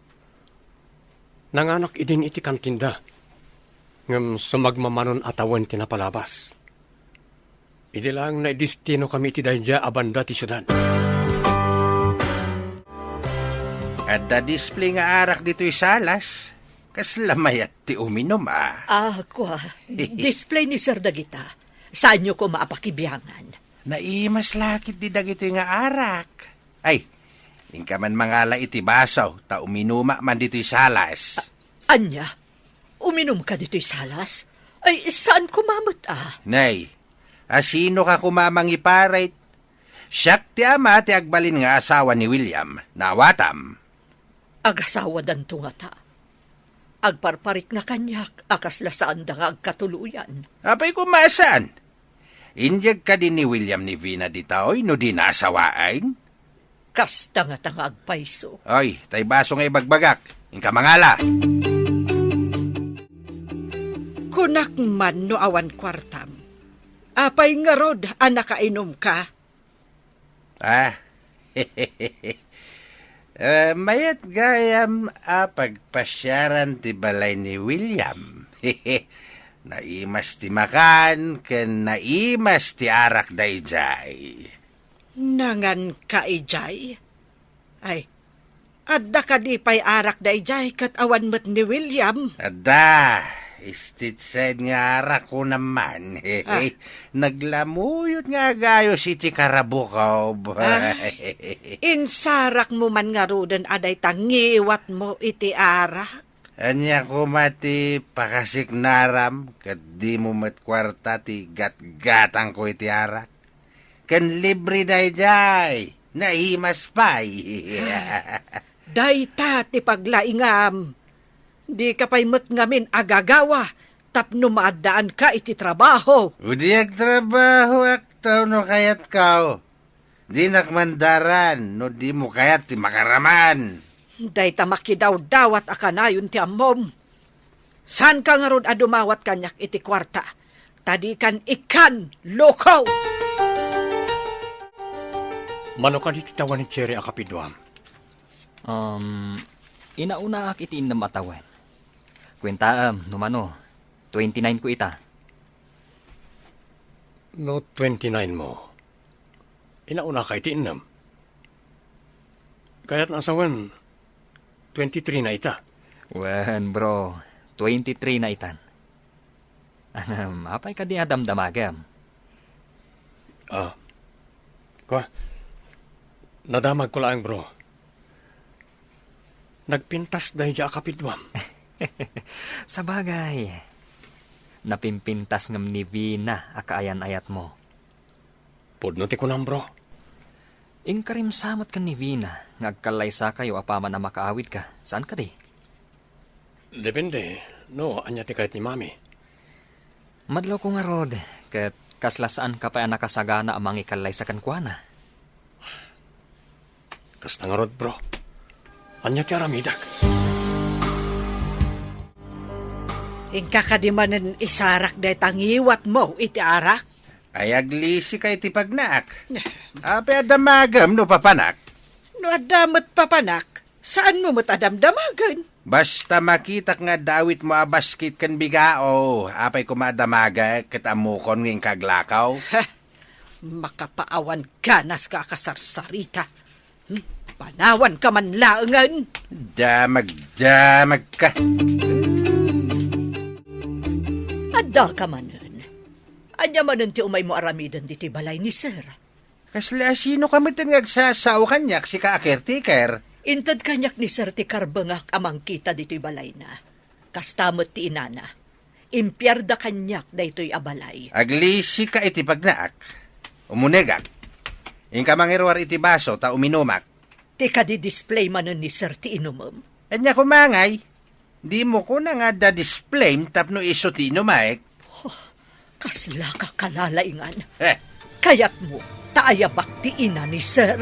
Nanganak idin iti kantinda. ngam sumagmamanon atawan tinapalabas. Idi lang na destino kami ti dayja abanda ti syudad. At display nga arak dito'y salas. Kaslamayat ti uminom Kwa, display ni Sir Dagita. Saan nyo ko maapakibiyangan? Naimas lakit di dagito'y nga arak. Ay, ingka man mangala iti basaw, ta uminuma man dito'y salas. Anya, uminom ka dito'y salas? Ay, saan kumamot Nay, asino ka kumamang iparait? Siyak ti ama ti agbalin nga asawa ni William, nawatam. Agasawa danto nga ta. Agparparik na kanyak, akas lasaan da nga agkatuluyan. Apay kumasan? Indyag ka din ni William ni Vina ditaoy no di nasawain? Kasta nga tanga agpaiso. Oy, tay baso nga ibagbagak. Ingka mangala. Kunak man no awan kwartam. Apay nga rod, nakainom ka. Mayat gayam pagpasyaran ti balay ni William. Naimas ti makan, ken naimas ti arak dayjay. Nangan ka ijay? Ay, adda ka di pay arak dayjay kat awan met ni William. Ada, istitsed nga arak ko naman. Naglamuyot nga gayo si ti Karabukaw. Insarak mo man nga roden aday tangiwat mo iti arak. Anya ko mati pakasik naram, kat di mo matkwarta ti gat-gatang ko iti arak. Kan libre dayjay, nahimas pay. Dayta ti paglaingam. Di ka pa'y met ngamin agagawa, tapno maadaan ka iti trabaho. Udi agtrabaho aktaw no kayat kao. Di nakmandaran, no di mo kayat ti makaraman. Dayta makidaw-dawat akanayon ti ammom. San ka nga ron adumawat kanyak iti kwarta? Tadi kan ikan, lokaw! Mano ka diti tawan ni Cherry akapidwam? Inauna ak iti inam atawan. Kwentaam, numano, 29 ko ita. No, 29 mo. Inauna ka iti inam. Kaya't nasawan, 23 na ita. Wen, bro, 23 na itan. Apay ka di adamdamagam. Nadamag ko lang, bro. Nagpintas dahil ja kapidwam. Sabagay, napimpintas ngam ni Vina akaayan-ayat mo. Pudno ti kunam, bro. Ingkarim samot ka ni Vina, ngagkalaysa kayo apaman na makaawid ka. Saan ka di? Depende. No, anya ti kahit ni mami. Madlaw ko nga rod, kat kaslasaan ka pa nakasagana amang ikalay sa kankwana. Kasta nga rod, bro. Anya ti aramidak. Ingkakadimanan isarak day tangiwat mo iti arak. Ay aglisi kay ti pagnaak. Ape adamagam no papanak. No adamat papanak, saan mo matadamdamagan? Basta makitak nga dawit mo abaskit kan bigao. Apay kumadamaga kitamukon ng kaglakaw. Makapaawan ganas ka kasarsarita. Panawan ka man laangan. Damag ka. Adda ka manen. Anya manen ti umay mo aramidan diti balay ni Sir. Kasla sino kami tinagsasaw kanyak si ka-caretaker? Intad kanyak ni Sir ti karbangak amang kita dito'y balay na. Kastamot ti inana. Impyarda kanyak daytoy abalay. Aglisi ka iti pagnaak. Umunegak. Ingka mangirwar iti baso ta uminumak. Ti kadi-display manen ni Sir ti inumom. Anya kumangay. Di mo ko na nga da-display tapno iso ti inumaek. Kasla ka kalalaingan. Eh, Kaya't mo, taayabak ti ina ni Sir.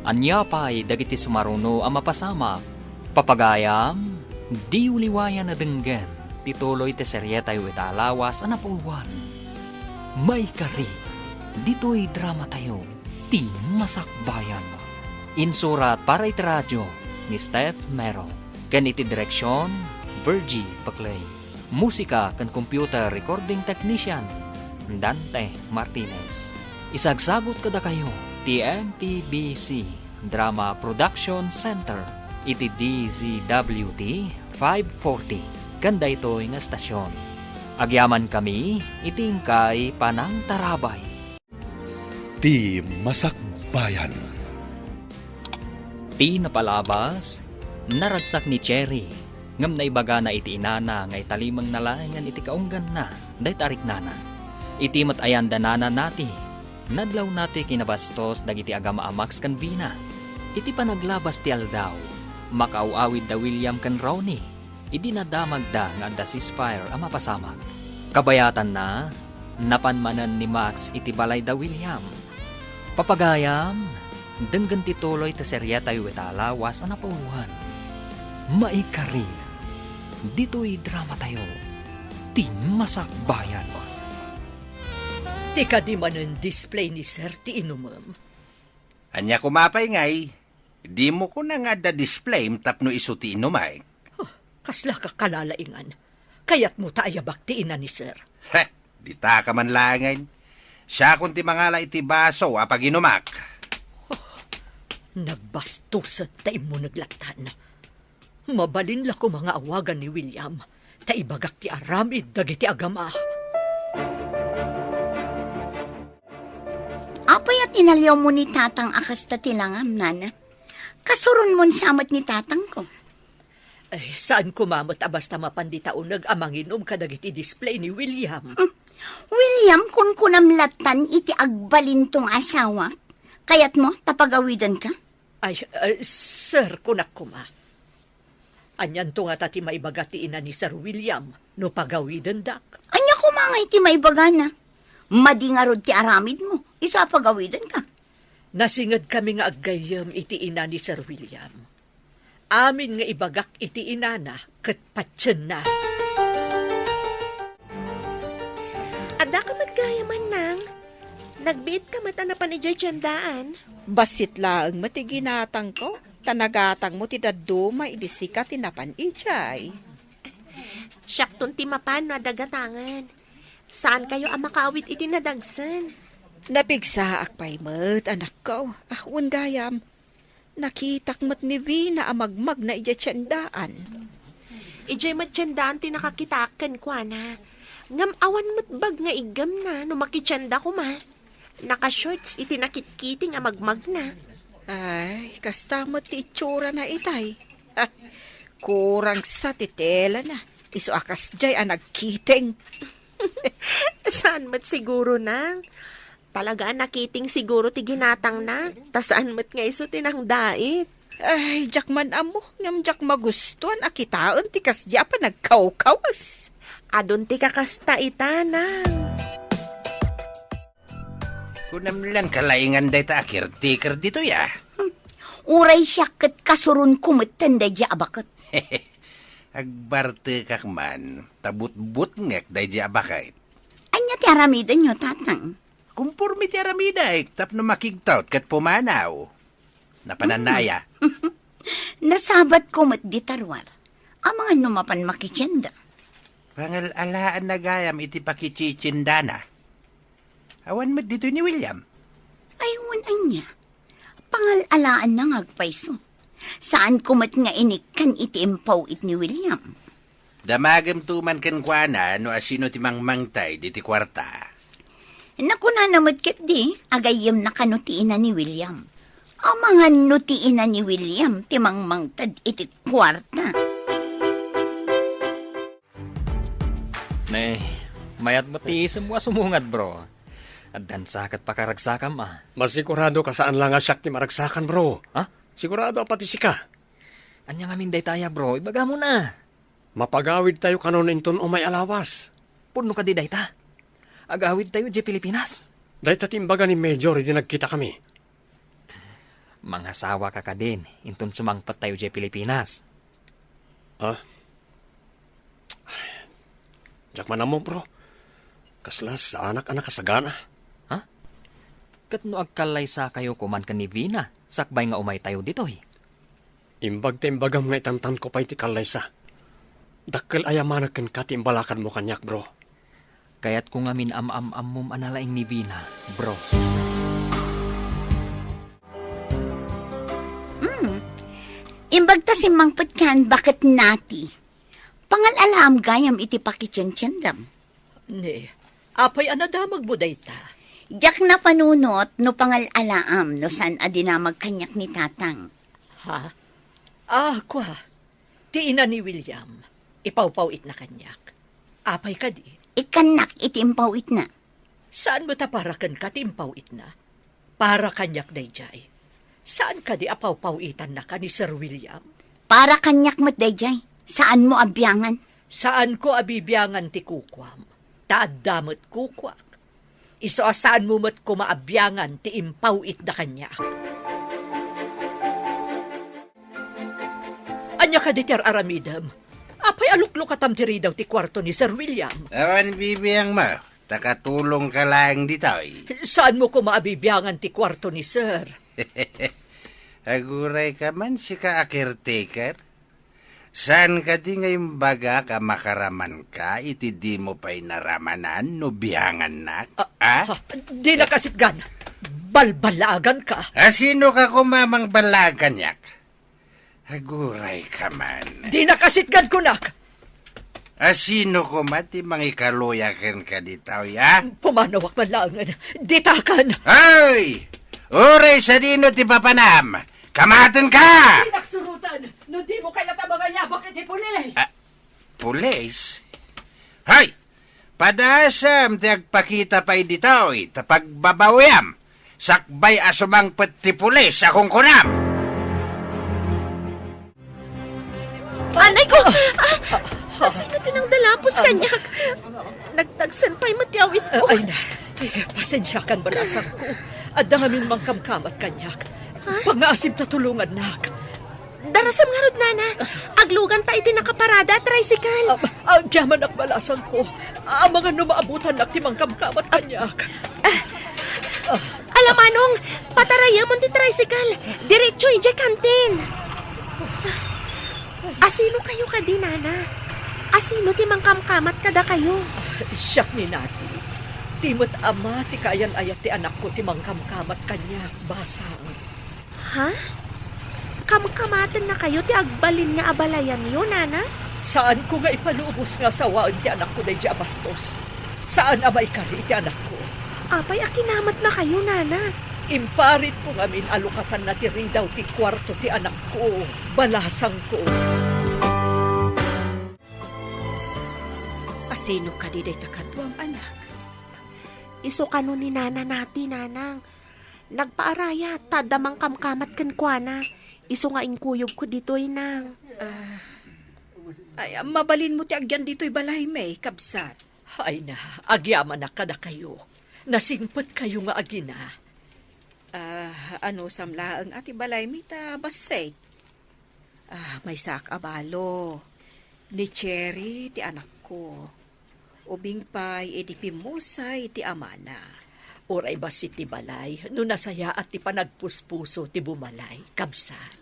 Anya pa'y dagiti sumaruno ang mapasama. Papagayam, di uliwayan na denggan. Tituloy ti seryeta yu italawas ang napulwan. May kari, dito'y drama tayo. Ti Masakbayan. Insurat para iti radyo, ni Steph Mero. Kan iti direksyon, Virgie Paclay. Musika kan computer recording technician, Dante Martinez. Isagsagot kada kayo, TMPBC Drama Production Center. Iti DZWT 540. Ganda ito'y nga stasyon. Agyaman kami, itingkay Panang Tarabay. Ti Masakbayan. Ti napalabas, naragsak ni Cherry. Ngam na ibaga na iti inana, ngay talimang nalayangan iti kaunggan na, day tarik nana. Iti matayan danana nati, nadlaw nati kinabastos dagiti agama amax kan Vina. Iti panaglabas ti aldaw, makauawid da William kan Ronnie. Idi nadamag da nga da ceasefire ang mapasamag. Kabayatan na, napanmanan ni Max iti balay da William. Papagayam, denggan tituloy ta serya tayo italawas ang napauluhan. Maikari, dito'y drama tayo, ti Masakbayan. Ti di man ang display ni Sir ti inumam. Anya kumapay ngay, di mo ko na nga da display tapno iso ti inumay. Kasla ka kalalaingan. Kaya't mo tayo baktiin na ni Sir. Heh, di ta ka man langay. Siya kung ti mangala iti baso apag inumak. Nagbastos at tayo mo naglatan. Mabalin la ko mga awagan ni William. Taibagak ti aramid dagiti agama. Apay at inaliw mo ni tatang akas tatilangam, nana. Kasurun mo samat ni tatang ko. Ay, saan kumamot basta mapanditaon nag-amanginom kadagiti display ni William? William, kun kunamlatan iti agbalin tong asawa, kayat mo tapagawidan ka? Ay, Sir, kunak kuma. Anyan to nga tati maibagati ina ni Sir William, no pagawidan dak. Anya kumangay ti maibagana. Madingarod ti aramid mo, isa pagawidan ka. Nasingad kami nga aggayam iti ina ni Sir William. Amin nga ibagak iti inana ket patsen na. Ada ka maggayaman nang. Nagbiit ka mata na panijay tiyandaan. Basit laang matiginatang ko. Tanagatang mo ti daduma idisika tinapan ijay. Siyakton ti mapan no adagatangan. Saan kayo ang makawit iti nadagsan? Napigsaak pa'y mat, anak ko. Ahun gayam. Nakitak mat ni Vina amagmag na ijatsyandaan. Ijay matiyandaan ti nakakitakan ko na. Ngam awan mo't bag nga igam na no makitsyanda ko ma. Naka-shorts iti nakitkiting amagmag na. Ay, kastamot ti itsura na itay. Ah, kurang sa titela na. Iso akas jay nagkiting. Saan mat siguro nang? Talaga nakiting siguro ti ginatang na. Tasaan mat nga iso tinang dait. Ay, jak man amo. Ngam jak magustuhan akitaon ti kasya pa nagkaw-kawas. Adon ti kakasta ita nang. Kunamlan kalaingan day ta akir-tikir dito ya. Uray siya ket kasurun kumeten da dya abakot. Agbarte kak man, tabut-but ngek day di abakait. Anya ti aramidan nyo, tatang. Kumpurmi ti aramiday, tapno makigtaut kat pumanaw. Napananaya. Nasabat ko mat di tarwar. Ang mga numapan makityenda. Pangalalaan na gayam iti pakichichindana. Awan mat dito ni William. Aywan anya. Pangalalaan na ngagpaiso. Saan ko mat nga inikan iti impaw it ni William? Damagam tuman kan kuana no asino ti mangmangtay diti kwarta. Naku na namat ket di, agayem na kanutiin na ni William. Ang mga nutiin na ni William, timang mangtad iti kwarta. Ne, mayat mo ti semua sumungad bro. At dansakat pakaragsakam Masigurado ka saan lang asyak ti maragsakan, bro. Ha? Sigurado pati sika. Anya nga minday taya bro, ibaga mo na. Mapagawid tayo kanon inton o may alawas. Puno ka di dayta. Agawid tayo di Pilipinas. Dahil tatimbaga ni Major, di nagkita kami. Mga sawa ka din, inton sumangpat tayo di Pilipinas. Ah? Diyak man mo, bro. Kaslas sa anak-anak kasagana. Kat no agkalay sa kayo kuman ka ni Vina, sakbay nga umay tayo dito Imbag ta imbagam nga itantan ko pa iti kalaysa. Dakkel ayamanaken ka ti imbalakan mo kanyak, bro. Kaya't kung amin am-am-am analaing ni Vina, bro. Imbag ta si Mang Patkan, bakit nati? Pangalalam gayam iti pakityan-tyan. Ne, apay anadamag mo dayta. Jak na panunot no pangalaam no san adinamag kanyak ni tatang. Ha? Kwa. Ti ina ni William. Ipawpawit na kanyak. Apay ka di. Ikanak itimpawit na. Saan mo ta para kan katimpawit na? Para kanyak dayjay. Saan ka di apawpawitan na ka ni Sir William? Para kanyak matdayjay. Saan mo abyangan? Saan ko abibiyangan ti kukwam? Taadamot kukwak. Iso saan mo mat ko maabyangan ti impawit na kanyak? Anya ka di Ter Aramidam? Apay aluklok katam tiri daw ti kwarto ni Sir William. Awan bibiyang mo, takatulong ka lang dito eh. Saan mo ko maabibyangan ti kwarto ni Sir? Aguray ka man si ka caretaker. Saan ka di ngayong baga ka makaraman ka, iti di mo pa'y naramanan, no biyangan na? Di na kasitgan. Balbalagan ka. Sino ka kumamang balagan yak? Aguray ka man. Di na kasitgan kunak. Sino ko mati mangikaluyakan ka dito, ya? Pumanawak malangan. Ditakan. Ay! Uray sa dino ti papanam! Kamatan ka! Pinaksurutan. No di mo kaya mga yabak iti pulis. Pulis? Hay! Padasam ti agpakita pa'y dito, tapag babawayam. Sakbay asumang ti pulis akong kunam. Anay ko! Sino tinang dalapos kanyak? Nagtagsanpay matiyawit ko. Ay na, pasensya kan balasang ko. At dangamin mang kamkamat kanyak. Pangaasim na tulungan, nak. Darasam nga rod, nana. Aglugan ta iti nakaparada, tricycle. Diyaman ak balasang ko. Ang mga numaabutan nak timang kamkamat kanyak. Alamanong, patarayamon ti tricycle. Diretso ije kantin. Asino kayo ka di, nana? Asino timang kamkamat kada kayo? Siyak ni nati. Timot ama ti kayan ayat ti anak ko timang kamkamat kanyak. Basang. Ha? Kamkamatan na kayo ti agbalin nga abalayan niyo, nana? Saan ko nga ipalubos nga sawaan ti anak ko na di abastos? Saan amay kari ti anak ko? Apay akinamat na kayo, nana. Imparit ko ngamin alukatan na ti ridaw ti kwarto ti anak ko. Balasang ko. Asino ka di day takadwang anak? Iso kano ni nana nati, nanang. Nagpaaraya, tadamang kamkamat kan kuana. Iso nga inkuyog ko dito'y nang. Ay, mabalin mo ti agyan dito'y balay may, kabsat. Ay na, agyaman na kada kayo. Nasingpot kayo nga agina. Ano samlaang ati balay may ta basay? May sak abalo. Ni Cherry ti anak ko. Ubing pay edi pimusay ti amana. Oray ba si ti balay, no nasaya at ti panagpuspuso ti bumalay, kabsat.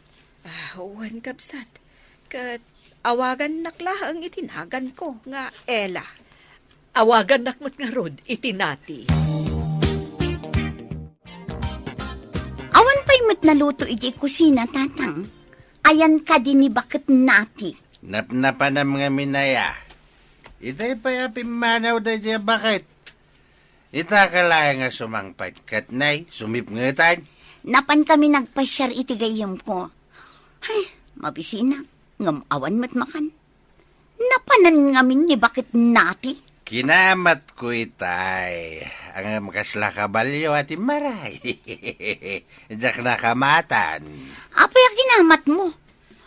Uwan kabsat. Kat awagan naklahang itinagan ko nga Ella. Awagan nakmat nga rod, itinati. Awan pa'y mat naluto iji kusina, tatang. Ayan ka din ni bakit nati. Napnapanam nga minaya. Itay pa yapimanaw da dya bakit? Ita kalaya nga sumangpat katnay, sumip ngatan. Napan kami nagpasyar iti gayam ko. Ay, mabisina. Ngamawan mat makan. Napanan ngamin ni bakit nati. Kinamat ko itay. Ang makasla kabalyo at maray. Diyak nakamatan. Apay kinamat mo.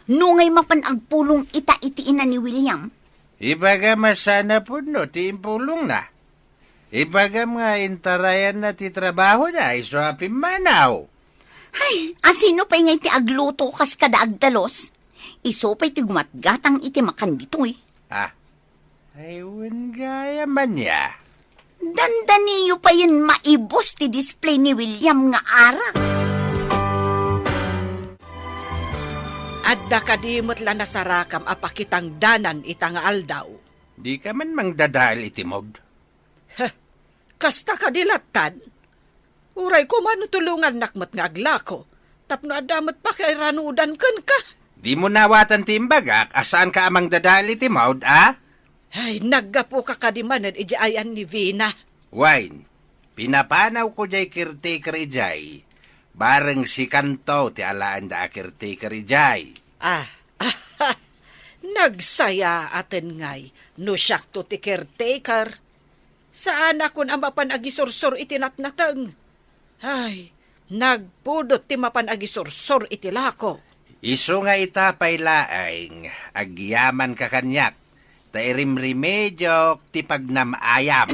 Nungay mapan agpulong ita-itiin na ni William. Ibaga masana po no, tiimpulong na. Ibaga mga intarayan na ti trabaho na, iso apim manaw. Ay, asino pa'y ngay ti agluto kas kada agdalos. Iso pa'y ti gumatgatang iti makan dito eh. Aywan gaya man ya. Dandaniyo pa yun maibos ti display ni William nga arak. Adda kadimot la nasarakam apakitang danan itang aldaw. Di ka man mangdadal itimod. Kasta kadilatan. Uray ko man tulungan nakmat nga aglako. Tapno adamat pa kay ranudan kan ka. Di mo nawatan timbagak, asaan ka amang dadal itimod, ah? Ay, naggapo ka kadimanan ijayan ni Vina. Wine, pinapanaw ko jay caretaker ijay. Bareng si Kanto ti alaan da caretaker ijay. Nagsaya aten ngay, no syakto ti caretaker. Saan ako na mapanagisursor itinatnatang? Ay, nagpudot ti mapanagisursor itilako. Iso nga itapay laeng, agyaman ka kanyak, ta irimremedyo ti pagnamayam.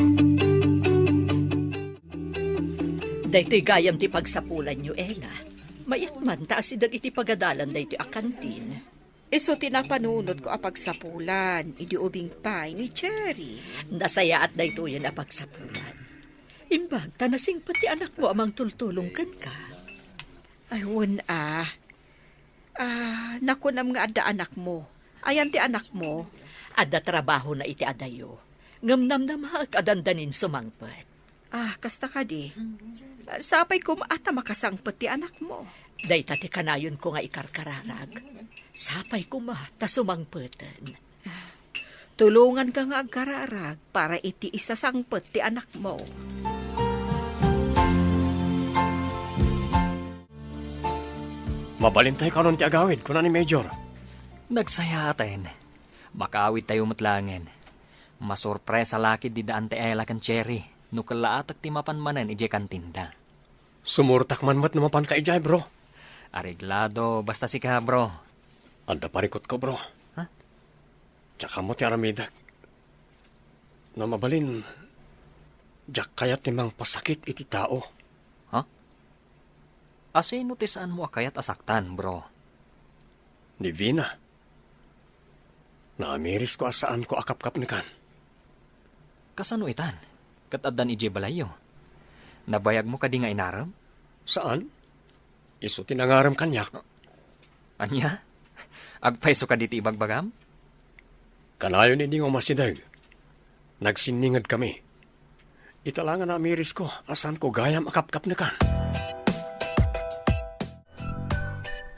Daytoy gayam ti pagsapulan nyo, Ella. Mayat man taas idag iti pagadalan daytoy a kantin. Iso tinapanunod ko apag sapulan, idi ubing pay ni Cherry. Nasaya at daytoy na pagsapulan. Imbag, tanasing pati anak mo amang tultulong kan ka. Ay, nakunam nga adda anak mo. Ayan ti anak mo. Adda trabaho na iti adayo. Ngamnam na maakadandanin sumangpet. Kasta ka di. Sapay ko maata makasangpet ti anak mo. Dayta ti kanayon ko nga ikarkararag. Sapay ko ta sumangpeten. Tulungan ka nga agkararag para iti isasangpet ti anak mo. Mabalintay ka nun ti agawid, kuna ni Major. Nagsaya atin. Makawid tayo matlangin. Masurpresa lakid di daan ti Ella kan Cherry. Nukalaatag ti mapanmanan ije kantinda. Sumurtak man mat namapan ka ijay, bro. Areglado, basta si ka, bro. Anda parikot ko, bro. Ha? Tsaka mo ti aramidak. Na mabalin, jak kayat timang pasakit iti tao. Asino ti saan mo akayat asaktan, bro? Ni Vina. Naamiris ko asaan ko akap-kap ni kan. Kasano itan? Katadan ije balayo. Nabayag mo kadi nga inaram? Saan? Iso tinangaram kanyak. Anya? Agpaiso ka diti ibagbagam? Kanayon hindi nga masidag. Nagsiningad kami. Italangan na amiris ko asan ko gayam akap-kap ni kan.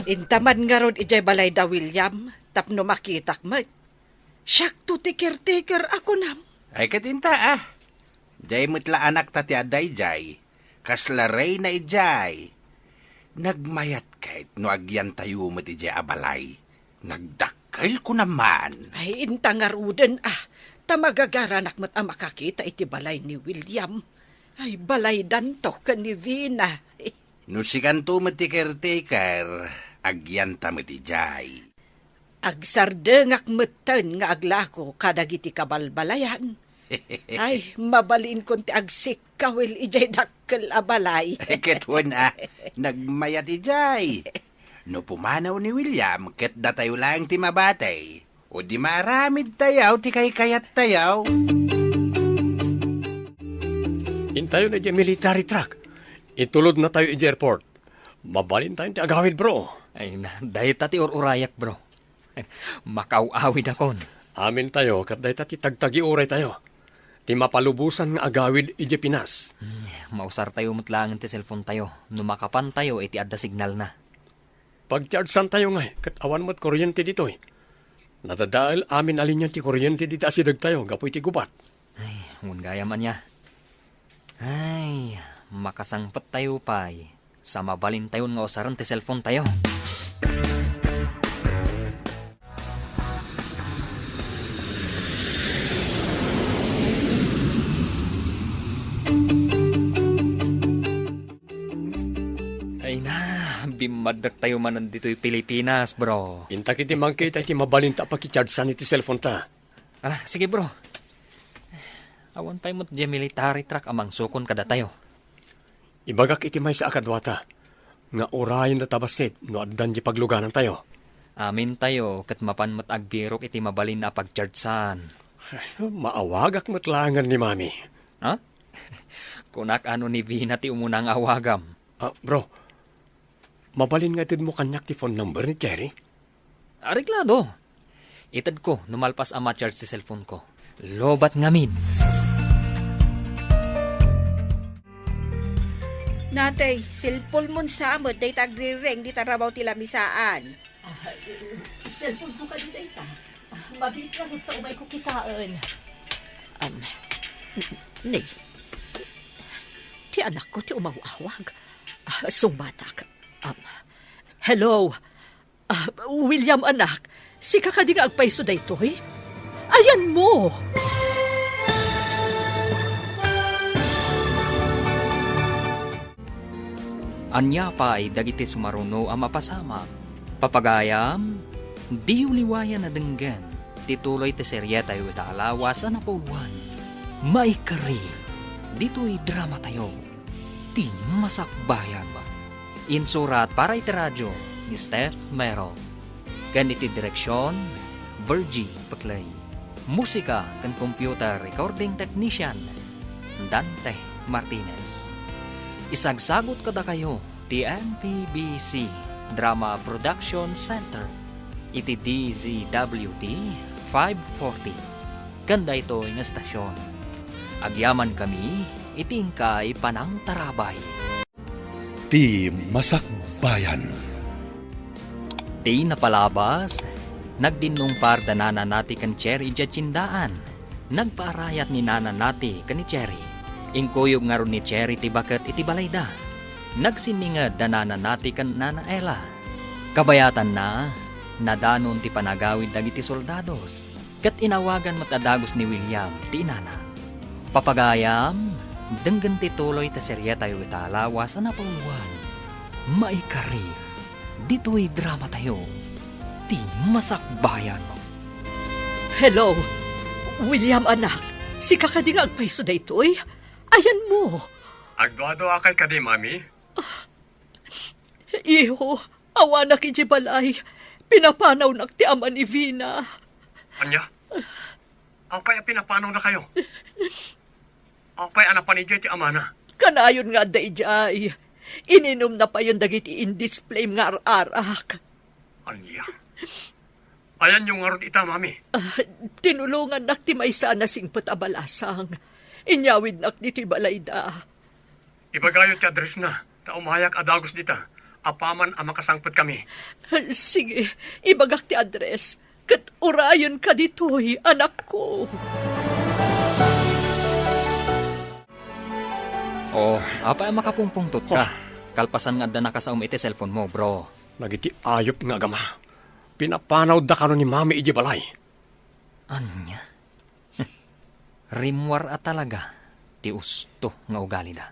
Intaman nga ron ijay balay da William, tapno makitak mat. Syakto ti caretaker ako nam. Ay katinta, ah. Jay mutla anak tati aday jay. Kaslaray na ijay. Nagmayat kahit no agyan tayo mo ti jay abalay. Nagdakkel ko naman. Ay, intangaruden tamagagaranak mat ang makakita iti balay ni William. Ay, balay danto ka ni Vina. No si Kanto mo ti caretaker, agyan ta mo ti jay. Agsardengak metten nga aglako kadagiti kabalbalayan. Ay, mabalin kon ti agsik kawil ijay dakkel abalay. Ketwan nagmayat ijay. No pumanaw ni William, ket datayo lang ti mabatay. O di maramid tayaw, ti kayat tayaw. Intayo na di military truck. Itulod na tayo iji airport. Mabalin tayo ti agawid, bro. Ay na, dahi tati urayak, bro. Makauawid akon. Amin tayo, kat dahi ti tagtagi uray tayo. Ti mapalubusan nga agawid iji Pinas. Mausar tayo matlangan ti cellphone tayo. Numakapan tayo, iti adda signal na. Pag-chargesan tayo nga, kat awan mo't kuryente dito. Nadadaal amin alin yan ti kuryente dito asidag tayo, gapoy ti gubat. Ay, ngun gaya man niya. Ay, makasangpat tayo pay. Sa mabalin tayo nga usaran ti cellphone tayo. Ay na, bimadak tayo man nandito'y Pilipinas, bro. Inta kiti mangkita iti mabalinta pakichargesan iti cellphone ta. Sige bro. Awan pa'y mo't di military truck amang sukon kada tayo. Ibagak iti may sa akadwata. Nga orayan na tabasit no addan di pagluganan tayo. Amin tayo kat mapan mo't agbirok iti mabalin na pagchargesan. Maawagak matlangan ni mami. Ha? Kunak ano ni Vina ti umunang awagam. Bro, mabalin nga itid mo kanyak ti phone number ni Cherry? Areglado. Itad ko, numalpas ang ma-charge si cellphone ko. Lobat ngamin. Natay, silpol mon sa amod, day tagrireng, di tarabaw tila misaan. Cellphone ko kanina ita. Mabilit lang ito, umay ko kitaan. Nay, ti anak ko, ti umawawag. Sungbatak. Hello, William anak, si kakading agpaiso da ito, eh? Ayan mo! Anya pa ay dagiti sumaruno ang mapasama. Papagayam, di uliwayan na denggan. Tituloy ti serye tayo italawa sa napuluan. Maikari, dito'y drama tayo. Ti masakbayan ba? Insurat para iti radyo ni Steph Mero. Ganiti direksyon, Virgie Paclay. Musika kan computer recording technician, Dante Martinez. Isagsagot kada kayo ti NPBC Drama Production Center iti DZWT 540. Ganda ito ng estasyon. Agyaman kami itingkay panang tarabay. Ti Masakbayan. Ti napalabas, nagdinong par danana nati kan Cherry Jachindaan. Nagpaarayat ni nana nati kan ni Cherry. Ingkuyog nga ron ni Cherry ti baket iti balayda. Nagsiningad danana nati kan Nana Ella. Kabayatan na, nadanon ti panagawid dagiti soldados. Kat inawagan matadagos ni William ti inana. Papagayam, denggan ti tuloy ta serye tayo italawa sa napuluan. Maikari, dito'y drama tayo. Ti masakbayan mo. Hello, William anak, si kakading agpaiso da ito, eh? Ayan mo! Agduado akay ka di, mami? Iho, awa na balay. Pinapanaw na ti ama ni Vina. Anya? Apay pinapanaw na kayo? Apay anak pa ni Jay ti amana? Kanayon nga dayjay. Ininom na pa yung dagiti in-display nga arak. Anya? Ayan yung ngarot ita, mami. Tinulungan nak ti may sana singpot abalasang. Inyawid nak diti balayda. Ibagayo ti address na. Ta umayak adagos dita. Apaman ang makasangpot kami. Sige, ibagak ti address. Kat urayon ka dito'y, anak ko. Oh, apa ang makapungpungtot ka? Kalpasan nga da nakasaum iti cellphone mo, bro. Nagiti ayop nga gama. Pinapanaw da kano ni mami iji balay. Anya? Rimwar at talaga. Ti usto nga ugali da.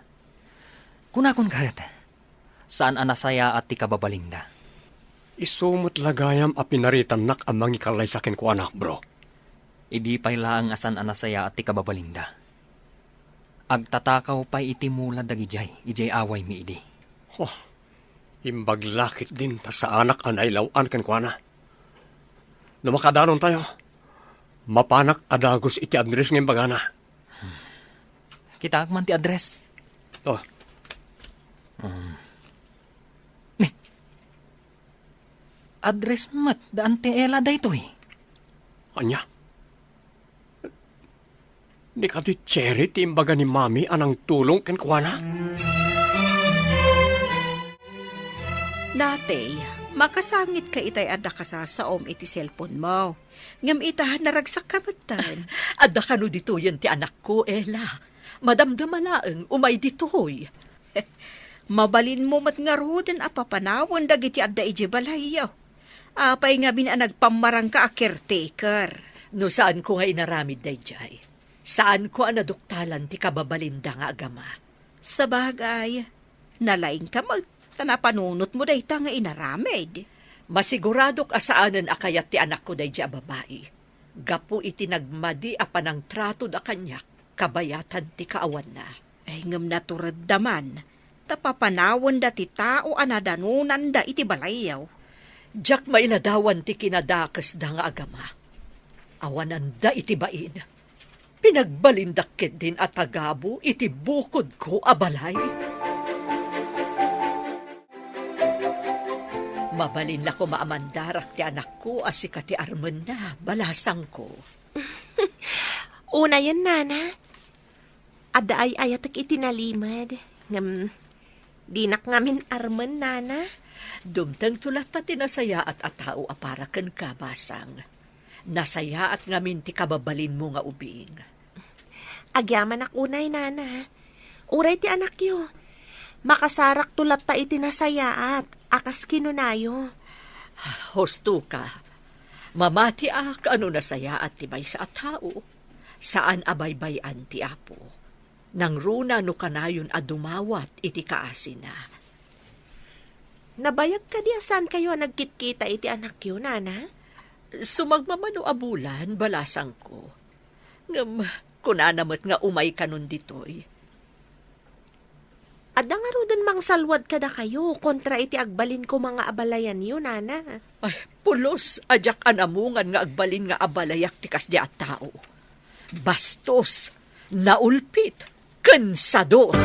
Kunakon kahit. Saan anasaya at ti kababalinda? Isumot lagayam a pinaritan nak ang mangikalay sa akin ko anak, bro. Idi pa'y laang asan anasaya at ti kababalinda. Agtatakaw pa'y iti mula dagijay, ijay away mi idi. Oh, imbaglakit din ta sa anak anay lawan kan ko na. Lumakadanon tayo. Mapanak adagos iti address ng bagana. Kita man ti address. Oh, Address mat, daan ti Ella da ito eh. anya? Di ka ti Cherry ti imbaga ni mami anang tulong kan ko na? Natay, makasangit ka itay ada ka sa saom iti cellphone mo. Ngam itahan naragsak ka matan. Adda ka no dito yan ti anak ko, Ella. Madamdamalaang umay dito'y. Mabalin mo mat nga rudan a papanawon dagiti adda iji balayaw. Apay nga nagpamarang ka a caretaker. No saan ko nga inaramid dayjay? Saan ko anaduktalan ti kababalinda nga agama? Sa bagay, nalaing ka tanapanunot mo dayta nga inaramid. Masiguradok asaanan akayat ti anak ko dayjay a babae. Gapu iti nagmadi a panang trato da kanyak, kabayatan ti kaawan na. Ay ngam naturad daman, tapapanawon da ti tao anadanunan da iti balayaw. Diyak mailadawan ti kinadakas da nga agama. Awanan da iti bain. Pinagbalindakit din at agabo iti bukod ko abalay. Mabalin la ko maamandarak ti anak ko as si Kati Arman na, balasang ko. Una yan, nana. Ada ay ayatak itinalimad. Dinak ngamin arman, nana. Dumtang tulat ta tinasaya at atao apara ken kabasang. Nasaya at ngamin ti kababalin mo nga ubing. Agyaman ak unay, nana. Uray ti anak yo. Makasarak tulat ta itinasaya at akas kinunayo. Hosto ka. Mamati ak ano nasaya at tibay sa atao. Saan abaybayan ti apo. Nang runa no kanayon a dumawat iti kaasin na. Nabayag ka di asan kayo nagkitkita iti anak yo, nana? Sumagmamano abulan, balasang ko. Ngam, kunanamat nga umay kanon ditoy. Ada nga rodan mang salwad kada kayo kontra iti agbalin ko mga abalayan yo, nana. Ay, pulos, ajak anamungan nga agbalin nga abalayak ti kasdi at tao. Bastos, naulpit, kansador.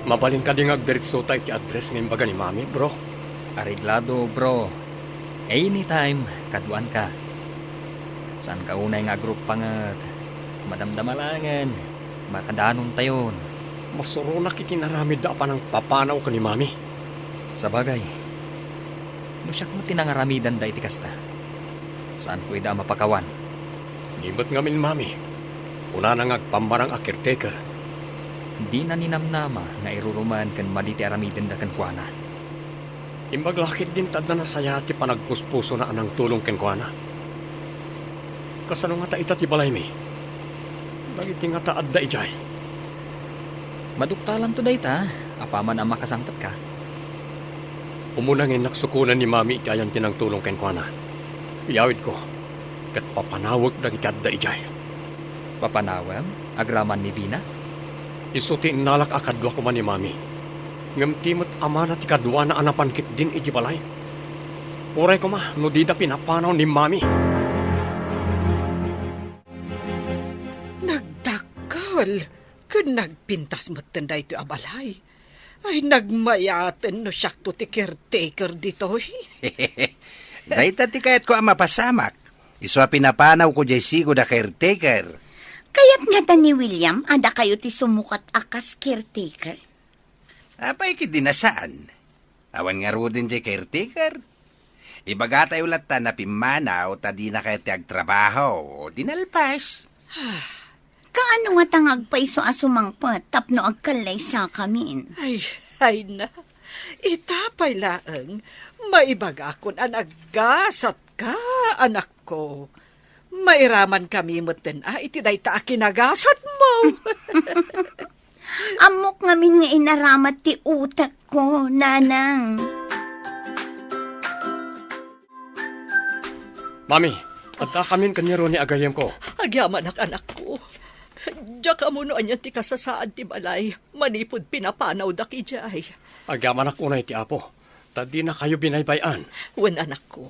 Mabalin ka din agdiritso tayo ti address ng baga ni Mami, bro. Ariglado, bro. Anytime, kaduan ka. Saan ka unay nga group pangat? Madamdamalangan. Makadanon tayon. Masuro na kitinaramid da pa ng papanaw ka ni Mami. Sa bagay, nusyak mo tinangaramidan da iti kasta. Saan ko ida mapakawan? Nibot ngamin, Mami. Una nang agpambarang a caretaker. Di na ninamnama nga iruruman kan maditi aramiden da kan kuana. Imbaglakit din tad na nasaya ti panagpuspuso na anang tulong ken kuana. Kasano nga ta ita ti balay mi? Dagiti nga ta adda ijay. Maduktalan to dayta, apaman ang makasangpat ka. Umunang inaksukunan ni Mami iti ayan tinang tulong ken kuana. Iyawid ko, kat papanawag dagiti adda ijay. Papanawam, agraman ni Vina. Isuti nalak akadwa ko man ni Mami. Ngam timot ama na ti kadwa na anapankit din iti balay. Uray ko ma, no di da pinapanaw ni Mami. Nagdakal, kun nagpintas matanda ito abalay. Ay, nagmayaten no siyak to ti caretaker ditoy. Dahita ti kayat ko ang mapasamak. Iso pinapanaw ko jay sigo da caretaker. Kaya't nga ta ni William, ada kayo ti sumukat akas caretaker. Apay kit dinasaan. Awan nga ro din jay caretaker. Ibaga tayo lata na pimanaw ta di na kaya ti agtrabaho o dinalpas. Kaano nga tangag pa iso asumangpat tapno agkalay sa kamin. Ay na. Itapay laeng, maibaga kon an aggasat ka, anak ko. Mairaman kami moten, iti day ta kinagasat mo. Amok ngamin nga inaramat ti utak ko, nanang. Mami, adda kamin kanyero ni agayem ko. Agyaman anak ko. Diyak amuno anyan ti kasasaad ti balay. Manipod pinapanaw da ki jay. Agyaman ak unay ti apo. Tadi na kayo binaybayan. Wen anak ko.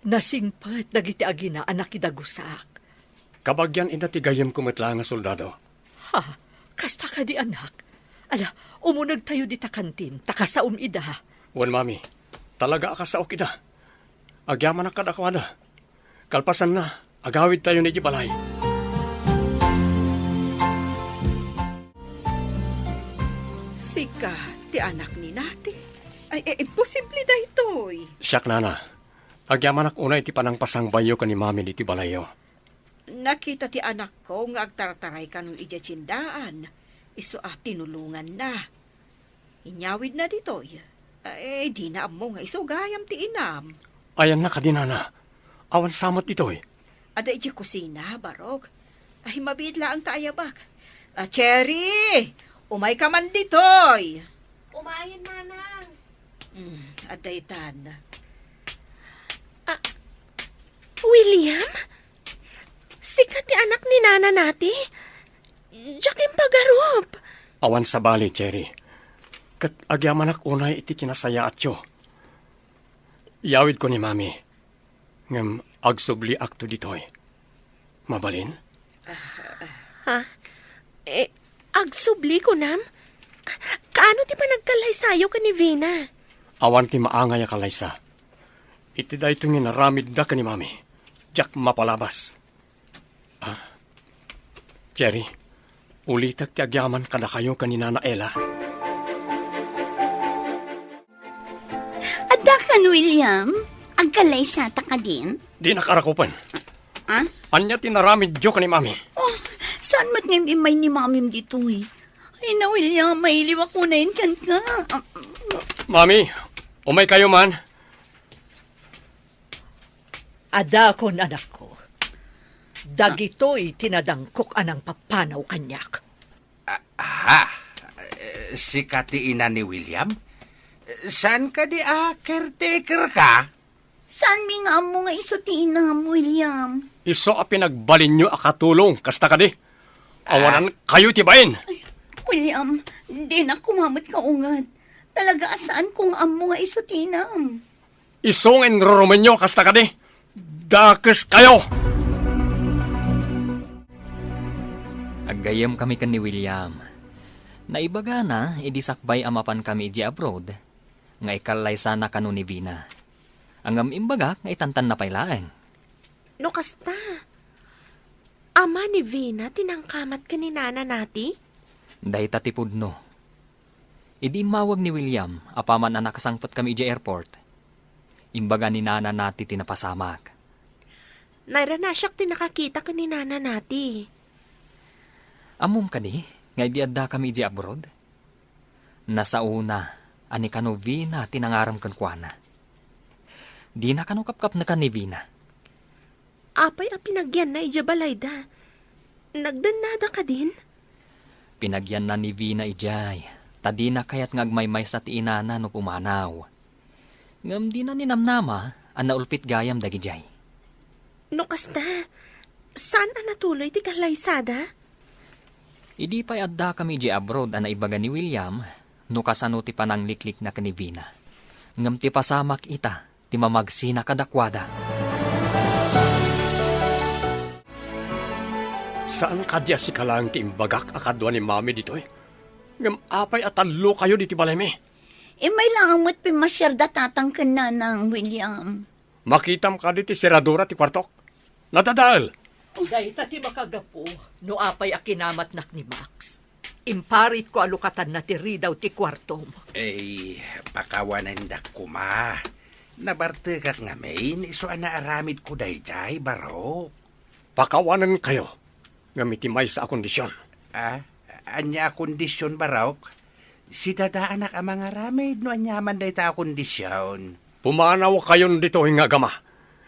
Nasingpat dagiti agina anak idagusak. Kabagyan ina ti gayem kumitla nga soldado. Ha, kasta ka di anak. Ala, umunag tayo di ta kantin, takasaum ida. Wan Mami, talaga akasaok ida. Agyaman ak kadakwada. Kalpasan na, agawid tayo ni Jibalay. Sika, ti anak ni nati. Ay, imposible da ito'y. Siyak nana, agyaman ak unay ti panang pasangbayo ka ni Mami di ti balayo. Nakita ti anak ko nga agtartaray ka nung ijachindaan. Iso tinulungan na. Inyawid na dito'y. Di na mo nga iso gayam ti inam. Ayan na kadinana. Awan samat ito'y. Ada iti kusina, barog. Ay, mabidla ang taayabak. Cherry! Umay ka man ditoy! Umayin, nanang. Ada itan. William? Sikat ti anak ni nana nati? Diyak yung pagarup. Awan sa bali, Cherry. Kat agyaman ak unay iti kinasaya atyo. Iyawid ko ni Mami. Ngam agsubli akto ditoy. Mabalin? Ha? Agsubli ko nam? Kaano ti pa nagkalaysayo ka ni Vina? Awan ti maangay kalaysa. Iti da ito naramid da ka ni mami. Jack mapalabas. Jerry, ulitag ti agyaman kada kayo kanina na Ella. Adda kan, William? Agkalaysata ka din? Di nakarakupan. Ah? Anya ti naramid jo ka ni mami. Oh, saan mat ngayon imay ni mamim dito eh? Ay na, William, mailiw ako na yun kan ka. Mami, umay kayo man. Ada kon anak ko. Dagito'y tinadangkok anang papanaw kanyak. Si Katiina ni William? Saan ka di caretaker ka? Saan mi nga mo nga isutina, William? Iso a pinagbalin nyo akatulong, kasta ka di. Awanan kayo tibain. William, di na kumamot ka ungad. Talaga asaan kung amo nga isutinam? Isong enroman nyo, kasta ka di. Dakes kayo! Aggayam kami kan ni William. Naibaga na, idisakbay amapan kami di abroad. Nga ikalay sana kanu ni Vina. Ang imbaga, nga itantan na pailaeng. No kasta. Ama ni Vina, tinangkamat ka ni Nana nati? Day tatipod no. Idi mawag ni William, apaman na nakasangpot kami di airport. Imbaga ni Nana nati tinapasamak. Naira na siyak tinakakita ka ni Nana nati. Amom ka ni, nga ibiadda kami di abroad. Nasa una, ani kanu Vina tinangaram kan kuana. Di na kanu kapkap na kan ni Vina. Apay ang pinagyan na ijabalayda. Nagdanada ka din? Pinagyan na ni Vina ijay. Tadi na kayat ngagmaymay sa tiinana no pumanaw. Ngam di na ninamnama, ang naulpit gayam dagi jay. No kasta, saan ang natuloy ti kalaysada? Idi pa'y adda kami di abroad ang naibaga ni William, no kasano ti panangliklik na kanivina. Ngam ti pasamak ita, ti mamagsina kadakwada. Saan kadya si kalang ti imbagak akadwa ni mami dito eh? Ngam apay atalo kayo diti baleme. May lang mo't pimasyarda tatangkan na ng William. Makitam ka diti seradora ti kwartok. Nadadaal. Dahil ti makagapo, no apay akinamat nak ni Max. Imparit ko alukatan na ti ridaw ti kwartom. Pakawanan dak ko ma. Nabarte kak nga main, iso ana aramid ko dayjay, baro. Pakawanan kayo. Ngamiti may sa kondisyon. Anya kondisyon, barok? Si dadaanak ang mga ramid, no anyaman day ta kondisyon. Pumanaw kayon dito nga gama.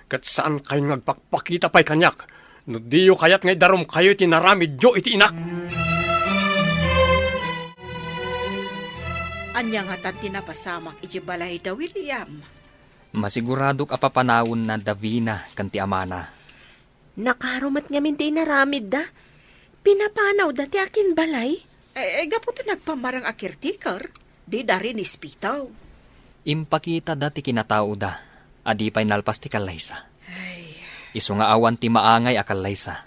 Kat saan kayo nagpakpakita pa'y kanyak. No diyo kayat ngay darom kayo tinaramid jo iti inak. Anya nga tan tinapasamak ijibalay da William. Masiguradok apapanawon na Davina kanti amana. Nakarumat nga minti naramid da. Pinapanaw da ti akin balay. Gaputo nagpamarang akirtikar. Di darin ispitaw. Impakita dati kinatao da. Adi pa'y nalpas ti kalaysa. Iso nga awan ti maangay akalaysa.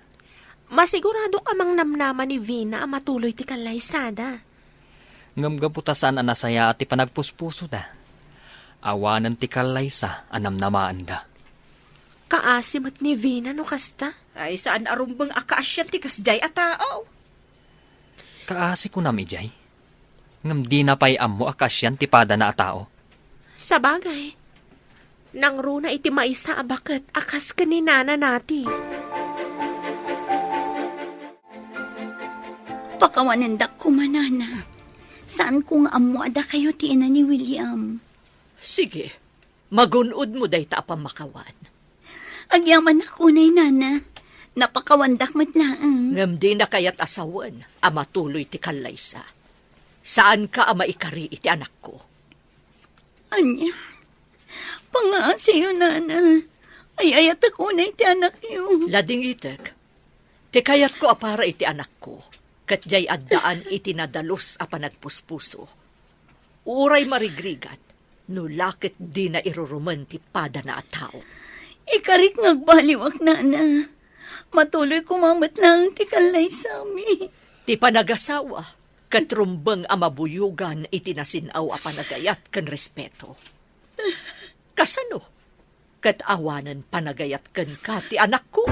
Masigurado ka mang namnaman ni Vina ang matuloy ti kalaysada. Ngam gaputasan ang nasaya at ti panagpuspuso da. Awanan ti kalaysa anam namaan da. Kaasim at ni Vina no kasta? Ay saan arumbang akaasyan ti kasjay a tao? Kaasi ko nami jay. Ngam di na pa'y amo akasyan ti pada na a tao. Sa bagay. Nang runa iti maisa abakat akas ka ni Nana nati. Pakawanandak ko manana. Saan kung amo ada kayo ti ina ni William? Sige, magunod mo day ta pamakawan. Agyaman ako na Nana. Napakawandak matlaang. Ngam di na kayat asawan, ama tuloy ti kalaysa. Saan ka ama ikari iti anak ko? Anya, pangaasiyo, Nana. Ay ayat ako na iti anak yo. Lading itek, ti kayat ko apara iti anak ko. Katjay addaan iti nadalos a panagpuspuso. Uray marigrigat, no lakit di na iruruman ti pada na at tao. Ikarik ngagbaliwak, Nana. Matuloy kumamat lang ti kalay sa mi. Ti panagasawa, Katrumbang amabuyugan itinasinaw a panagayat kan respeto. Kasano? Katawanan panagayat kan ka ti anak ko.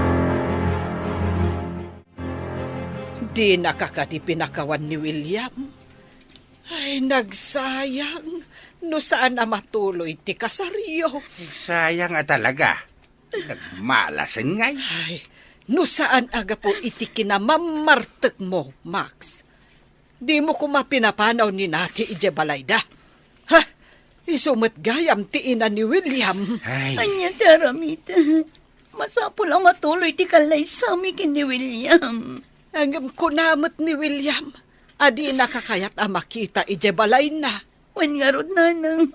Di nakakadi pinakawan ni William. Ay, nagsayang. No saan na matuloy ti kasaryo. Sayang talaga. Nagmalasan ngay. Ay, no saan aga po iti kinamamartek mo, Max. Di mo ko mapinapanaw ni nati ije balayda. Ha? Isumat gayam ti ina ni William. Ay, Anya taramita. Masapol ang matuloy ti kalay sami kin ni William. Ang kunamot ni William. Adi nakakayat ang makita ije balay na. Wan nga rod nanang.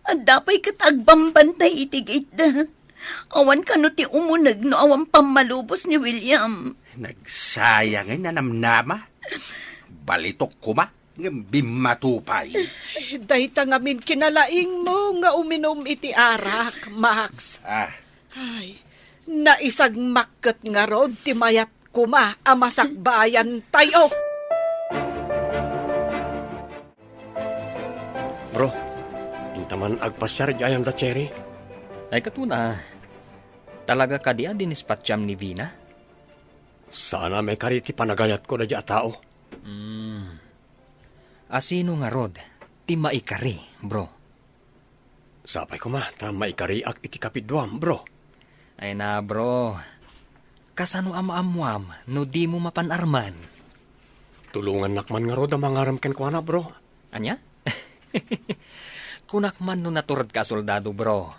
At dapay katagbambantay itigit da. Awan ka no ti umunag no awan pamalubos ni William. nagsayang ay nanamnama. Balitok ko ma, bimatupay. Dahita ngamin kinalaing mo nga uminom iti arak, Max. Ah, Ay, naisag makket nga rod ti mayat kuma amasakbayan tayo. Bro, intaman agpasyar jayam da cherry. Ay katuna, talaga ka diya dinispatsyam ni Vina? Sana may kariti panagayat ko na dya tao. Asino nga rod, ti maikari, bro. Sapay ko ma, ta maikariak iti kapidwam, bro. Ay na, bro. Kasano amam no di mo mapanarman? Tulungan nakman nga rod ang mangaram ken ko na, bro. Anya? Kunak man no naturad ka soldado, bro.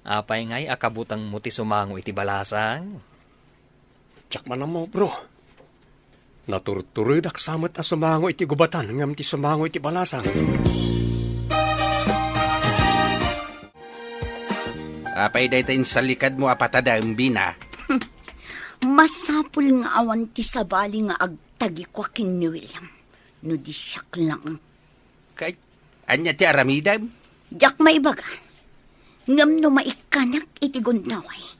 Apay ngay akabutang mo ti sumango iti balasang. Tsak man mo, bro. Naturturudak samot a sumango iti gubatan ngam ti sumango iti balasang. apay daytayin sa likad mo apatada ang bina. Masapul nga awan ti sabali nga agtagi ko kin ni William. No di siyak lang. Kay, anya ti aramidam? Jak maibaga. Ngam no maikanak iti gundaway.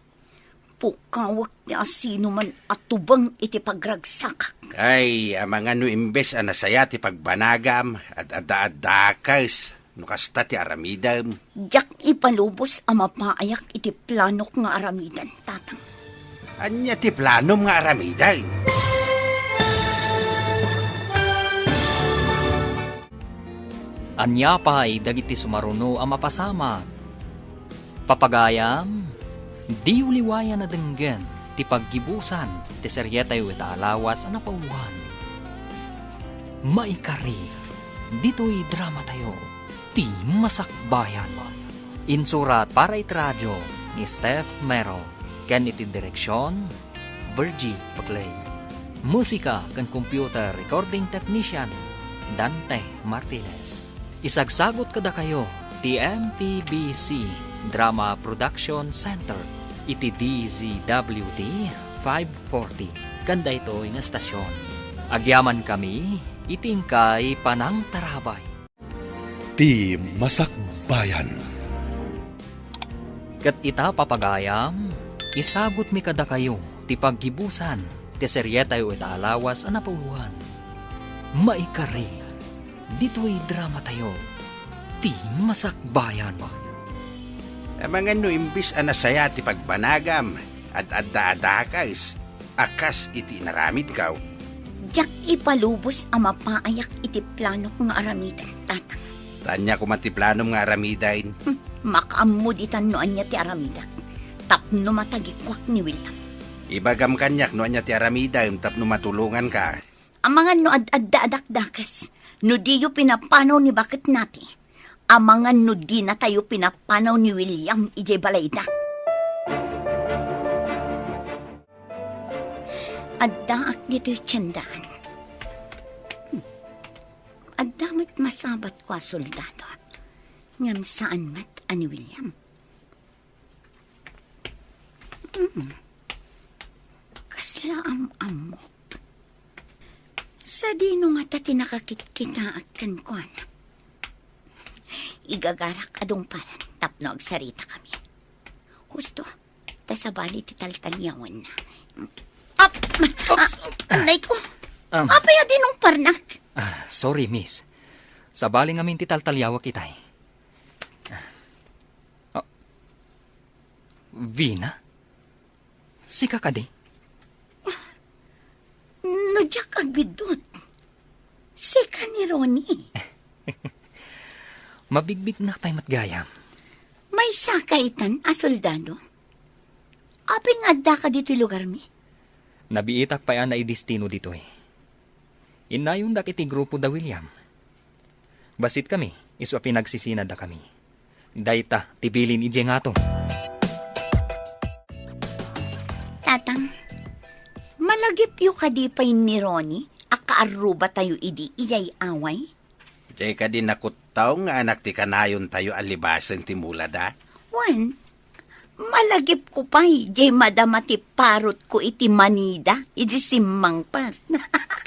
Pukawak ti asino man atubang iti pagragsakak. Ay, amang ano imbes anasaya ti pagbanagam at ada-adakas. No kasta ti aramidam. Jak ipalubos ang mapaayak iti planok nga aramidan, tatang. Anya ti planom nga aramidam. Anya pa'y dagiti sumaruno ang mapasama. Papagayam, di uliwayan na denggan ti paggibusan ti seryetay wetalawas ang napauluhan. Maikari, dito'y drama tayo, ti masakbayan. Insurat para itradyo ni Steph Merrill, ken iti direksyon, Virgie Paclay. Musika ken computer recording technician, Dante Martinez. Isagsagot kada kayo, ti MPBC Drama Production Center, iti DZWD 540. Kanda ito yung estasyon. Agyaman kami, itingkay panang tarabay. Ti Masakbayan. Kat ita papagayam, isagot mi kada kayo, ti paggibusan, ti seryetay o italawas ang napuluhan. Maikari, dito'y drama tayo, ti masakbayan. Amang ano imbes anasaya ti pagbanagam at ada-adakas. Akas iti naramid kaw. Jak ipalubos ang mapaayak iti planok nga aramidan, tatang. Tanya ko mati planom nga aramidain. Makaamuditan no anya ti aramidak. Tapno matagikwak ni William. Ibagam kanyak no anya ti aramidain tapno matulungan ka. Ang mga no ad-adakdakas, no diyo pinapanaw ni bakit nati. Ang mga no di na tayo pinapanaw ni William ije balayda. Addaak dito'y tiyandaan. Addamat masabat ko soldado. Ngam saan mat ani William. Kasla amok. Sa dino nga tati nakakit-kita kan ko na. Igagarak adong paran tapno agsarita kami. Husto, tasabali ti taltalyawan na. Anay ko, apaya dinong parnak. Sorry, miss. Sa baling amin ti taltalyawa kitay. Oh. Vina? Sika ka di? No, Jack agbidot. Sika ni Ronnie. Mabigbig na pa'y matgayam. May sakaitan a soldado. Aping adda ka dito lugar mi. Nabiitak pa yan na idestino dito eh. Inayon dak iti grupo da William. Basit kami, iso pinagsisinad da kami. Dayta, tibilin ije nga to. Tatang, malagip yu kadipay ni Ronnie, akaaruba tayo idi iyay away? Jay ka din nakutaw nga anak ti kanayon tayo alibasan ti mula da. Wan, malagip ko pa'y, jay madamati parot ko iti manida, iti simangpat.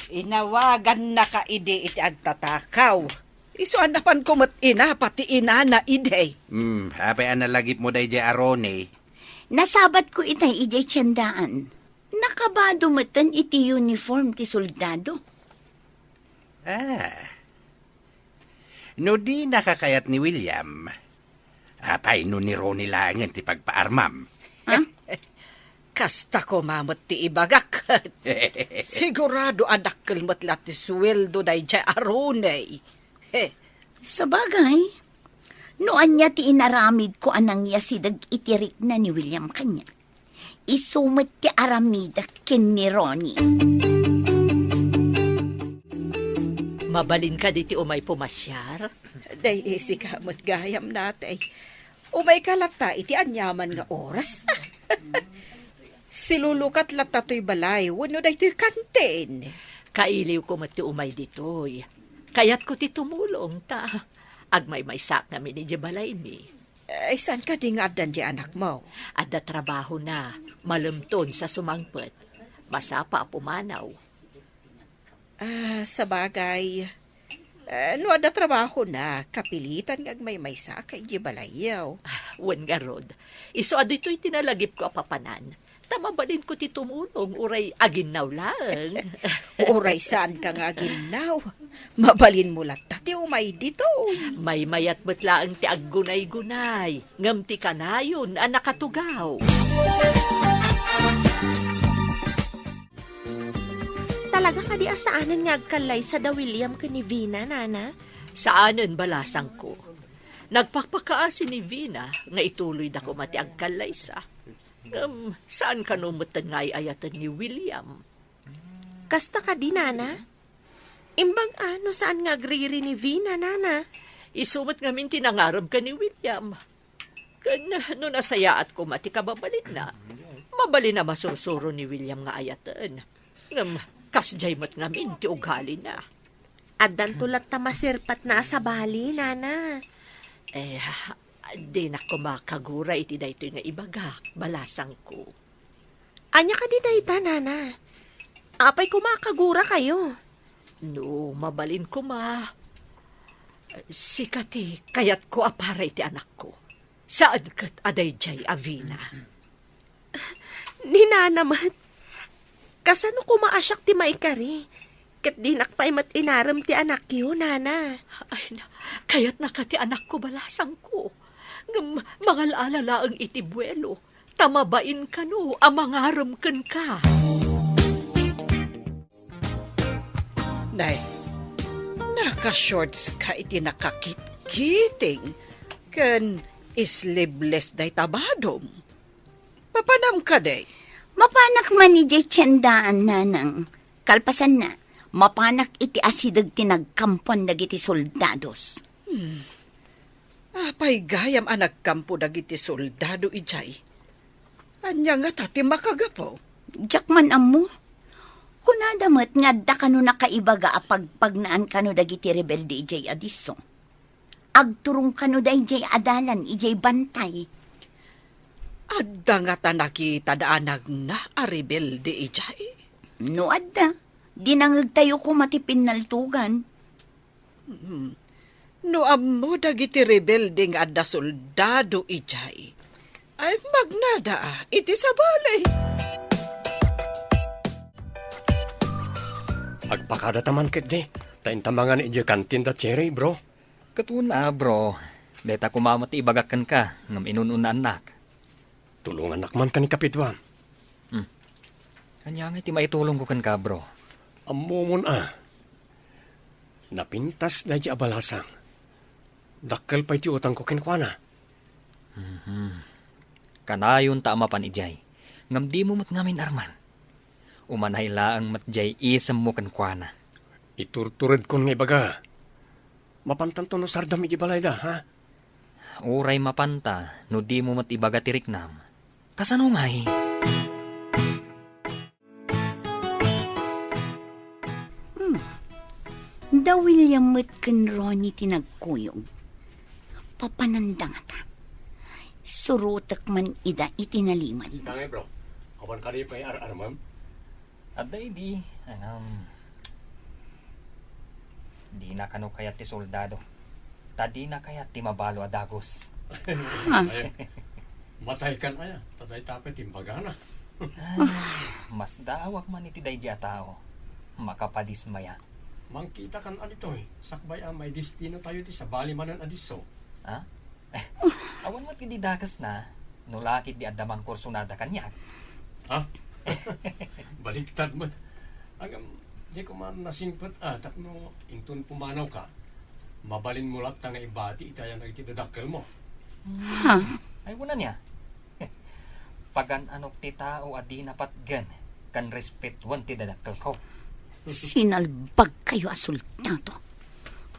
Inawagan na ka ide iti agtatakaw. Isuanapan ko mat ina, pati ina na ide. Apay analagip mo day jay arone. Nasabat ko itay ijay tiyandaan. Nakabado matan iti uniform ti soldado. No di nakakayat ni William. Apay no ni Ronnie langan ti pagpaarmam. Kasta ko mamot ti ibagak. Sigurado adak kelmat lati sweldo day jay aronay. Sa bagay, noan niya ti inaramid ko anang yasidag itirik na ni William kanya. Isumit ti aramida ken ni Ronnie. Mabalin ka diti umay pumasyar? Day isi ka matgayam natay. Umay kalata iti anyaman nga oras. Silulukat lata to'y balay, wano day to'y kantin. Kailiw ko mati umay ditoy. Kayat ko ti tumulong ta. Agmay sak namin ni Jabalay mi. Ay, saan ka di nga adan di anak mo? Adda trabaho na, malumton sa sumangpet. Masapa pumanaw. Sa bagay, no ada trabaho na, kapilitan ngag may sa kay di balayaw. Wan nga rod. Iso ado ito'y tinalagip ko apapanan. Tamabalin ko ti tumulong, uray aginaw lang. Uray saan ka nga ginaw? Mabalin mo lata ti umay dito. May mayat betlaang ti aggunay-gunay. Ngam ti kanayon, nakatugaw. Talaga ka di asaanan nga agkalay sa da William ka ni Vina, nana? Saanan balasang ko? Nagpakpakaasi ni Vina nga ituloy na ko mati agkalay sa. Saan ka numutan nga ayatan ni William? Kasta ka di, nana? Imbang ano saan nga agriri ni Vina, nana? Isumat ngamin tinangarab ka ni William. Kan no nasayaat ko mati kababalin na. Mabalin na masursuro ni William nga ayatan. Kasjay mat ngamin ti ugali na. Addan tulat ta masirpat na sa bali, nana. Di na ko makagura iti daytoy nga ibagak, balasang ko. Anya ka di dayta, nana? Apay ko makagura kayo. No, mabalin ko sikati, kayat ko apara iti anak ko. Saan kat aday jay Avina? Ni nanamat. Kasano ko maasyak ti maikari? Kat di nakpay mat inaram ti anak yun, nana. Ay na, kayat na ka ti anak ko balasang ko. Mga alala ang itibuelo, tamabain ka no, amangaram kan ka. Nay, naka-shorts ka iti nakakit-kiting. Ken sleeveless day tabadom. Papanam ka day. Mapanak man ni jay tiyandaan, nanang. Kalpasan na, mapanak iti asidag tinagkampon dagiti soldados. Apay gayam anak kampo dagiti soldado ijay. Anya nga tati makagapo. Jack man amo. Kunadamat nga da kano nakaibaga apagpagnaan kano dagiti rebelde ijay adiso. Agturong kano da ijay adalan ijay bantay. Adda nga ta nakita daanag na a rebelde ijay. No adda, dinangag tayo ko matipinaltugan. No ammo dagiti rebelde nga adda soldado ijay. Ay magnada iti sa balay. Agpakada taman ket di. Tain tamangan ija kantin da cherry, bro. Katuna, bro. Deta kumamat ibagakan ka, ngam inununa anak. Tulungan nakman ka ni kapitwa. Kanya nga ti maitulong ko kan ka, bro. Amumon Napintas na di abalasang. Dakkel pa iti utang ko kinkwana. Kanayon ta amapan ijay. Ngam di mo mat ngamin arman. Umanay laang matjay isam mo kan kuana. Iturtured kon nga ibaga. Mapantanto no sardam iti balay da, ha? Uray mapanta, no di mo mat ibaga tiriknam. Kasano nga Da William met ken Ronnie tinagkuyog. Papanandang ata. Surutak man ida itinaliman. Kangay, bro. Kawan ka rin pa ar-armam? Aday di, di na kano kayat ti soldado. Tadi na kayat ti mabalo adagos. Matay kan aya. Taday tapet timbagana. Mas daawak man iti day tao. Makapadismaya. Mangkita kan adito Sakbay may destino tayo ti sa bali manan adiso. Ha? Awan mo ti dagas na, nulakit di adamang kursunada kanyak. Ha? Baliktad mo. Agam, di ko man nasingpet tapno intun pumanaw ka. Mabalin mo lang nga ibati itayan na itidadakkel mo. Ay, wala niya. Pagan anok ti tao adi napatgan, kan respetuan ti dadakkel ko. Sinalbag kayo asultado.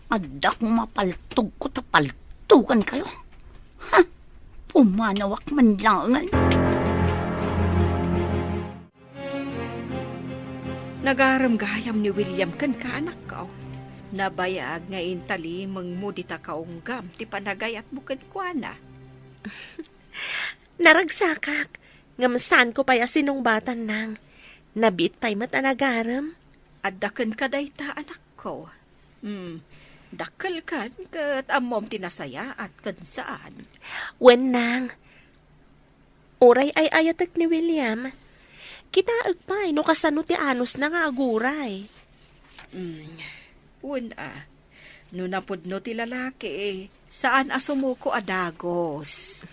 Adak mapaltog ko tapaltugan kayo. Ha? Pumanawak man langan. Nagaram-gayam ni William kan kaanak ka. Nabayag nga intali mangmudita kaunggam ti panagayat mo kan kuana. Naragsakak. Ngamasan ko paya sinungbatan nang. Nabit pa'y matanagaram. Addakan ka dayta anak ko. Dakkel kan kat amom tinasaya at kan saan. Wen nang. Oray ay ayatek ni William. Kita agpay no kasano ti anos na nga aguray. Wen no napudno ti lalaki saan asumuko adagos.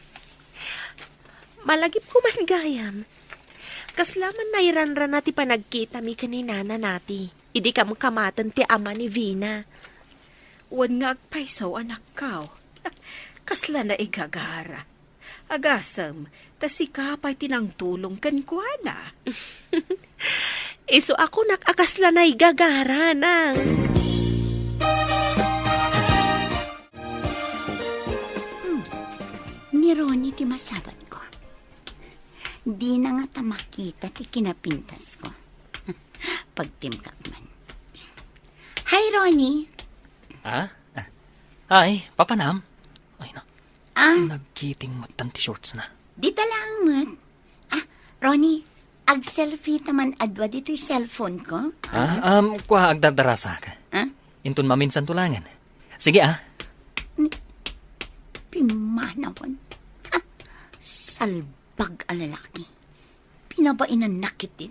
Malagip ko man gayam. Kaslaman na iranran na ti panagkita mi kaninana nati. Idi kam kamatan ti ama ni Vina. Wen nga agpaysaw anak kao. Kasla na igagara. Agasam, tasikapay tinang tulong kan kuana. Iso ako nakakasla na igagara nang. Ni Ronnie ti masabat ko. Di na nga ta makita ti kinapintas ko. Pagtimkak man. Hi, Ronnie. Ha? Ay, papanam. Ay na, nagkiting matan ti shorts na. Di talang mat. Ronnie, ag-selfie taman adwa dito yung cellphone ko. Kuha agdadarasa ka. Intun maminsan tulangan. Sige Pimanawan. Salbag ang lalaki. Pinabainan nakitin.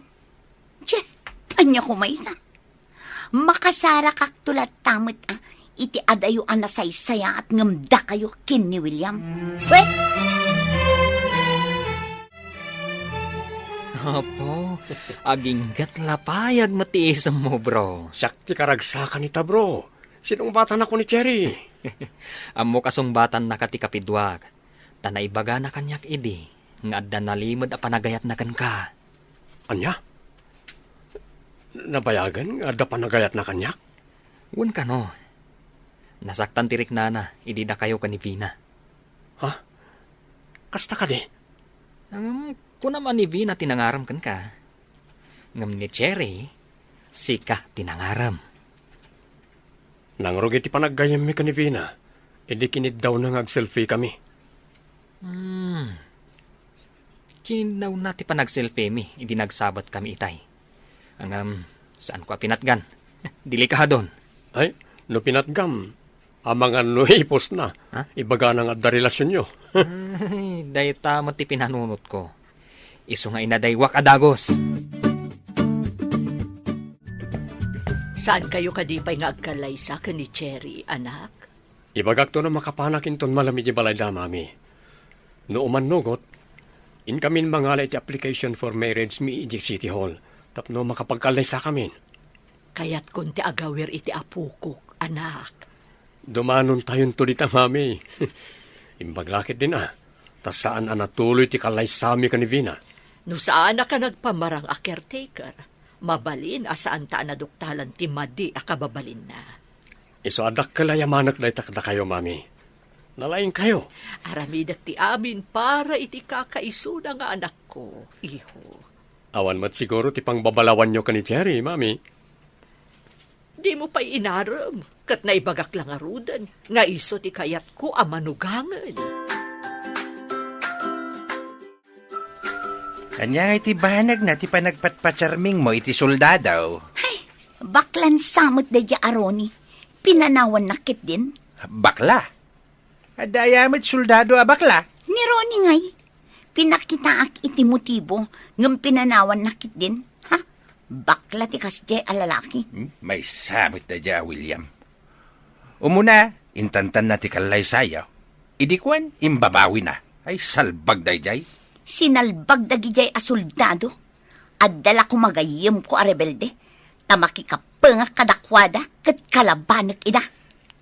Tse, anya kumaita. Makasara kak tulat tamit iti adayo ang nasaysaya at ngamda kayo kin ni William. Wait! Apo, aginggat lapayag matiisam mo, bro. Sakti karagsakan ita, bro. Sinong bata na ko ni Cherry? Amo kasungbatan na katikapidwag. Tanaibaga na kanyak idi. Nga adda nalimod a panagayat na kan ka. Anya? Nabayagan? Ada panagayat na kanyak? Wen ka no. Nasaktan tirik na idi na kayo kanipina. Ha? Kasta ka di? Kung naman ni Vina tinangaram kan ka. Ngam ni Cherry, sika tinangaram. Nangrugit ti panaggayam mi ka ni Vina. Idi kinid daw na ngag-selfie kami. Kinid daw na ti panag-selfie mi, idi nagsabat kami itay. Saan ko pinatgan? Dili ka doon. Ay, no pinatgam. Amang ano ipos na. Ha? Ibaga na nga da relasyon nyo. Ay, day tama ti pinanunot ko. Iso nga inadaywak adagos. Saan kayo kadipay nga agkalaysa ka ni Cherry, anak? Ibagak to na makapanak inton malamig balay da, mami. No umanugot, in kamin mangalay ti application for marriage mi iji City Hall. Tapno makapagkalay sa kamin. Kaya't kunti agawir iti apukok, anak. Dumanon tayon to dita, mami. Imbaglakit din Tas saan natuloy ti kalay sami ka ni Vina. No saan ka nagpamarang a caretaker, mabalin asaan ta naduktalan ti madi a kababalin na. Iso adak kalayamanak na itakda kayo, mami. Nalaing kayo. Aramidak ti amin para iti kakaiso na nga anak ko, iho. Awan mat siguro ti pangbabalawan nyo ka ni Cherry, mami. Di mo pa inaram, kat naibagak lang arudan, nga iso ti kayat ko a manugangan. Anya iti banag na ti panagpatpacharming mo iti soldadaw. Baklan samot da dya aroni. Pinanawan nakit din. Bakla? Adayamat soldado a bakla? Ni Ronnie ngay. Pinakitaak iti motibo ng pinanawan nakit din. Ha? Bakla ti kasjay a lalaki. May samot na dya, William. Umuna, intantan na ti kalay sayaw. Idikwan, imbabawi na. Ay salbag dayjay. Sinalbag dagijay a soldado. Addala ko magayim ko a rebelde. Tamaki ka nga kadakwada kat kalabanak ida.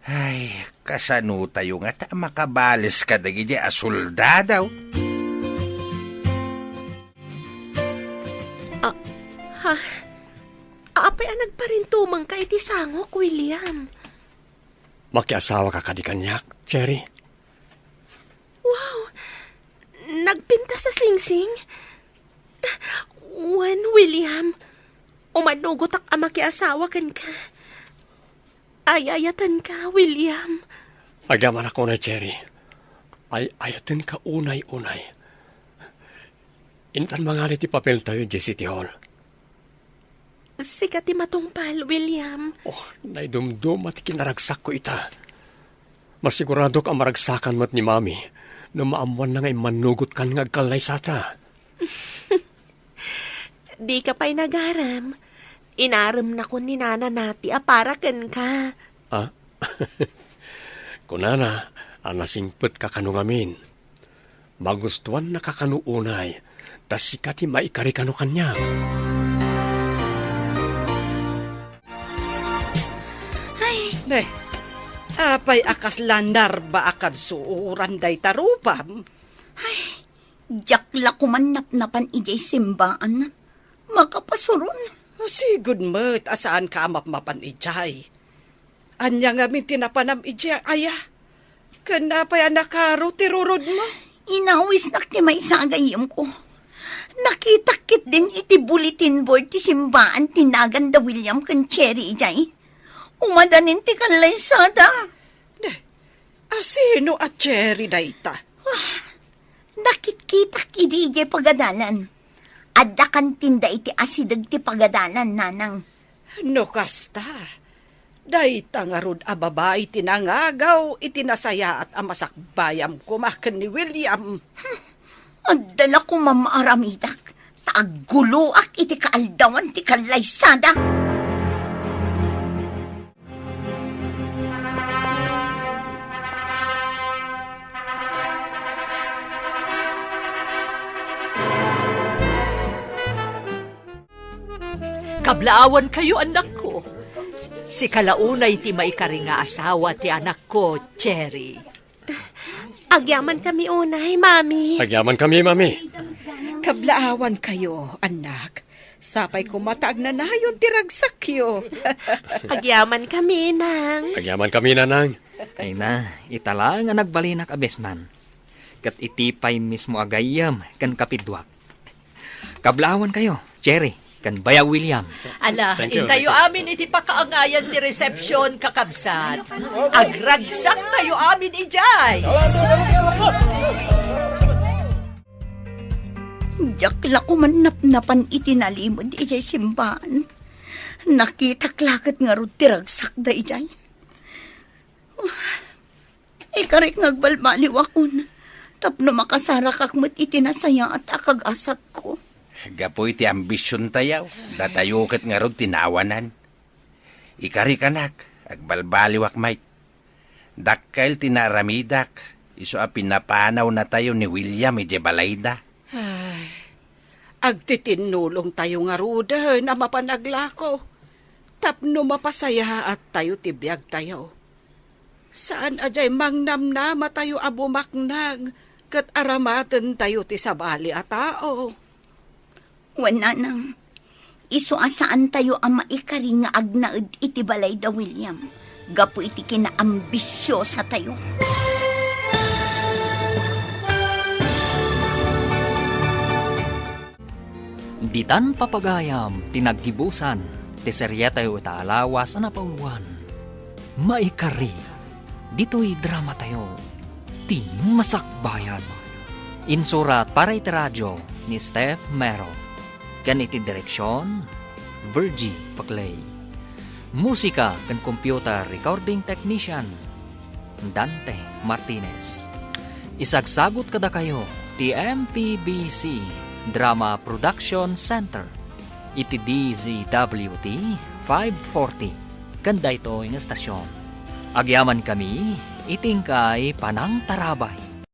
Ay, kasano tayo nga ta makabalis ka dagijay a soldadaw. Apay ang nagparintumang ka iti sangok, William. Makiasawa ka kadikanyak, Cherry. Wow! Nagpinta sa singsing? William. Umanugot ak amakiasawa kan ka. Ayayatan ka, William. Agyaman ako na, Cherry. Ay ayatin ka unay-unay. Intan mangalit ti papel tayo di City Hall. Sikat ti matungpal, William. Oh, naidumdum at kinaragsak ko ita. Masigurado ka maragsakan mat ni Mami na maamuan na nga'y manugot kan nga agkalay sata. Di ka pa'y nagaram. Inaram na ko ni Nana nati aparakan ka. Ah? Kunana, anasingpet ka kanungamin. Magustuhan na kakanuunay, tas sikati maikari kanu kanya. Ne, apay akas landar ba akad suuran day tarupam? Jakla kumanap-napan ijay simbaan. Makapasuron. Sigud mo't asaan ka mapmapan ijay. Anya nga min tinapanam ijay, aya. Kanapay anakaro tirurod mo. Inawis nak ti may sagayim ko. Nakitakit din iti bulletin board ti simbaan tinagan da William kan Cherry ijay. Umadanin ti kalaysada. Sino at Cherry dayta? Nakitkitak idi ijay pagadalan. Adda kan tinda iti asidag ti pagadalan, nanang. No kasta. Dayta nga rod a babae tinangagaw itinasaya at amasakbayam kumakan ni William. Addala ko mamaaramidak. Taguloak iti kaaldawan ti kalaysada. Kablaawan kayo, anak ko. Si kalaunay ti maikari nga asawa ti anak ko, Cherry. Agyaman kami unay, Mami. Agyaman kami, Mami. Kablaawan kayo, anak. Sapay ko mataag na nayon tiragsakyo. Agyaman kami, Nang. Agyaman kami, nanang. Ay na, itala nga nagbalinak abesman. Kat itipay mismo agayam kan kapidwak. Kablawan kayo, Cherry, kan Baya William. Ala, Thank you, intayo thank you. amin iti pakaangayan ti reception kakabsat. Agragsak tayo amin ijay. Jakla kumanap-napan itinalimod ijay simbaan. Nakitaklakat nga ro tiragsak da ijay. Ikarik ngagbalbaliw ako na. Tapno makasarak akmat itinasaya at akag-asat ko. Gapoy ti ambisyon tayaw. Datayo kat nga rod tinawanan. Ikari kanak, agbalbaliwak may. Dakkail tinaramidak, iso a pinapanaw na tayo ni William ije balayda. Agtitinulong tayo nga ruda na mapanaglako. Tapno mapasaya at tayo tibiyag tayo. Saan ajay mangnamnama tayo abumaknag kat aramatan tayo ti sabali a tao. Wala nang. Iso asaan tayo ang maikari nga agnaed iti balay da William. Gapo iti kinaambisyosa tayo. Ditan papagayam, tinaggibusan, ti seryetayo itaalawas na napauluan. Maikari, dito'y drama tayo, ti masakbayan. Insurat para iti radyo ni Steph Mero. Ganiti direksyon, Virgie Paclay. Musika kan computer recording technician, Dante Martinez. Isagsagot kada kayo, ti MPBC Drama Production Center. Iti DZWT 540. Ganda ito yung estasyon. Agyaman kami, itingkay Panang Tarabay.